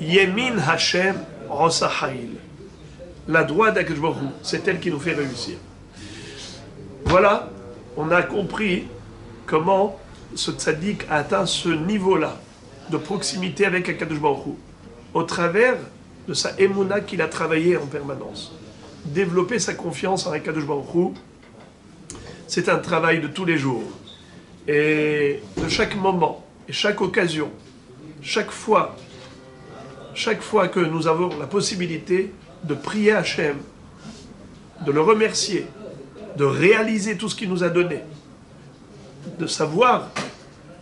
Yemin Hashem Rosahail. La droite d'Akadosh Baruch Hu, c'est elle qui nous fait réussir. Voilà, on a compris comment ce tzaddik a atteint ce niveau-là de proximité avec Akadosh Baruch Hu, au travers de sa émouna qu'il a travaillé en permanence. Développer sa confiance en Akadosh Baruch Hu, c'est un travail de tous les jours. Et de chaque moment, et chaque occasion, chaque fois que nous avons la possibilité de prier Hachem, de le remercier, de réaliser tout ce qu'il nous a donné, de savoir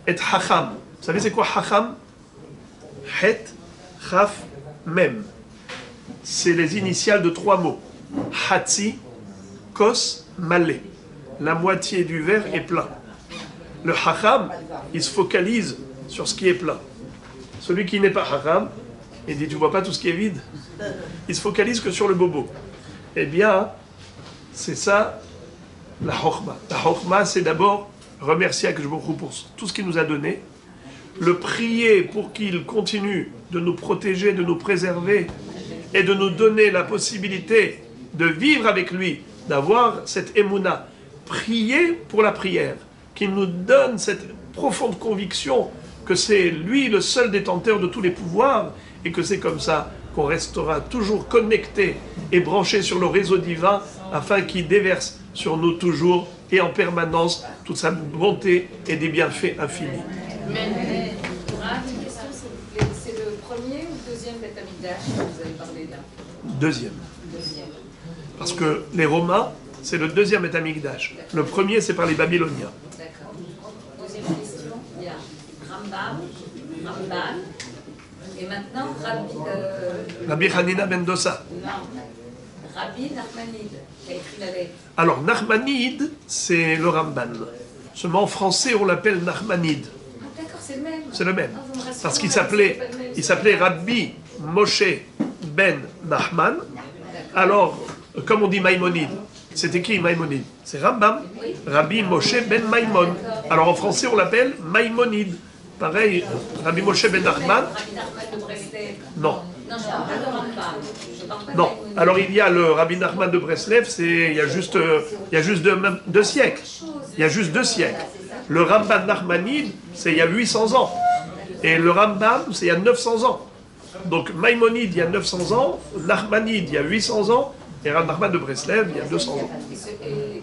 être Hacham. Vous savez c'est quoi Hacham? Het, Chaf, Mem. C'est les initiales de 3 mots. Hatzi, Kos, Malé. La moitié du verre est plein. Le hacham, il se focalise sur ce qui est plein. Celui qui n'est pas hacham, il dit, tu vois pas tout ce qui est vide? Il se focalise que sur le bobo. Eh bien, c'est ça, la chokhma. La chokhma, c'est d'abord remercier Akadosh Baruch Hu pour tout ce qu'il nous a donné, le prier pour qu'il continue de nous protéger, de nous préserver et de nous donner la possibilité de vivre avec lui, d'avoir cette émouna. Prier pour la prière, qu'il nous donne cette profonde conviction que c'est lui le seul détenteur de tous les pouvoirs et que c'est comme ça qu'on restera toujours connecté et branché sur le réseau divin afin qu'il déverse sur nous toujours et en permanence toute sa bonté et des bienfaits infinis. Mais, une question, s'il vous plaît. C'est le premier ou le deuxième Beth Amikdash que vous avez parlé là? Deuxième. Deuxième. Parce que les Romains, c'est le deuxième Beth Amikdash. Le premier, c'est par les Babyloniens. D'accord. Deuxième question, il y a Rambam, Ramban, et maintenant Rabbi Hanina ben Dossa. non, Rabbi Nachmanide, qui a écrit la lettre. Alors, Nachmanide, c'est le Ramban. Seulement en français, on l'appelle Nachmanide. Ah, d'accord, c'est le même. C'est le même. Ah, vous me rassurez, Parce qu'il c'est s'appelait, pas le même, il c'est s'appelait pas le Rabbi Moshe ben Nachman. même. Alors, comme on dit Maïmonide, c'est écrit Maïmonide. C'est Rambam, Rabbi Moshe ben Maïmon. Alors en français, on l'appelle Maïmonide. Pareil, Rabbi Moshe ben Nachman. Rabbi Nachman de Breslev. Non, Non, je parle pas de Rambam. Je parle pas de non. Maïmonide. Alors il y a le Rabbi Nachman de Breslev, il y a juste deux siècles. Il y a juste 2 siècles. Le Ramban Nachmanide, c'est il y a 800 ans. Et le Rambam, c'est il y a 900 ans. Donc Maïmonide, il y a 900 ans, Nachmanide, il y a 800 ans, et Rabbi Nachman de Breslev, il y a 200 ans. Et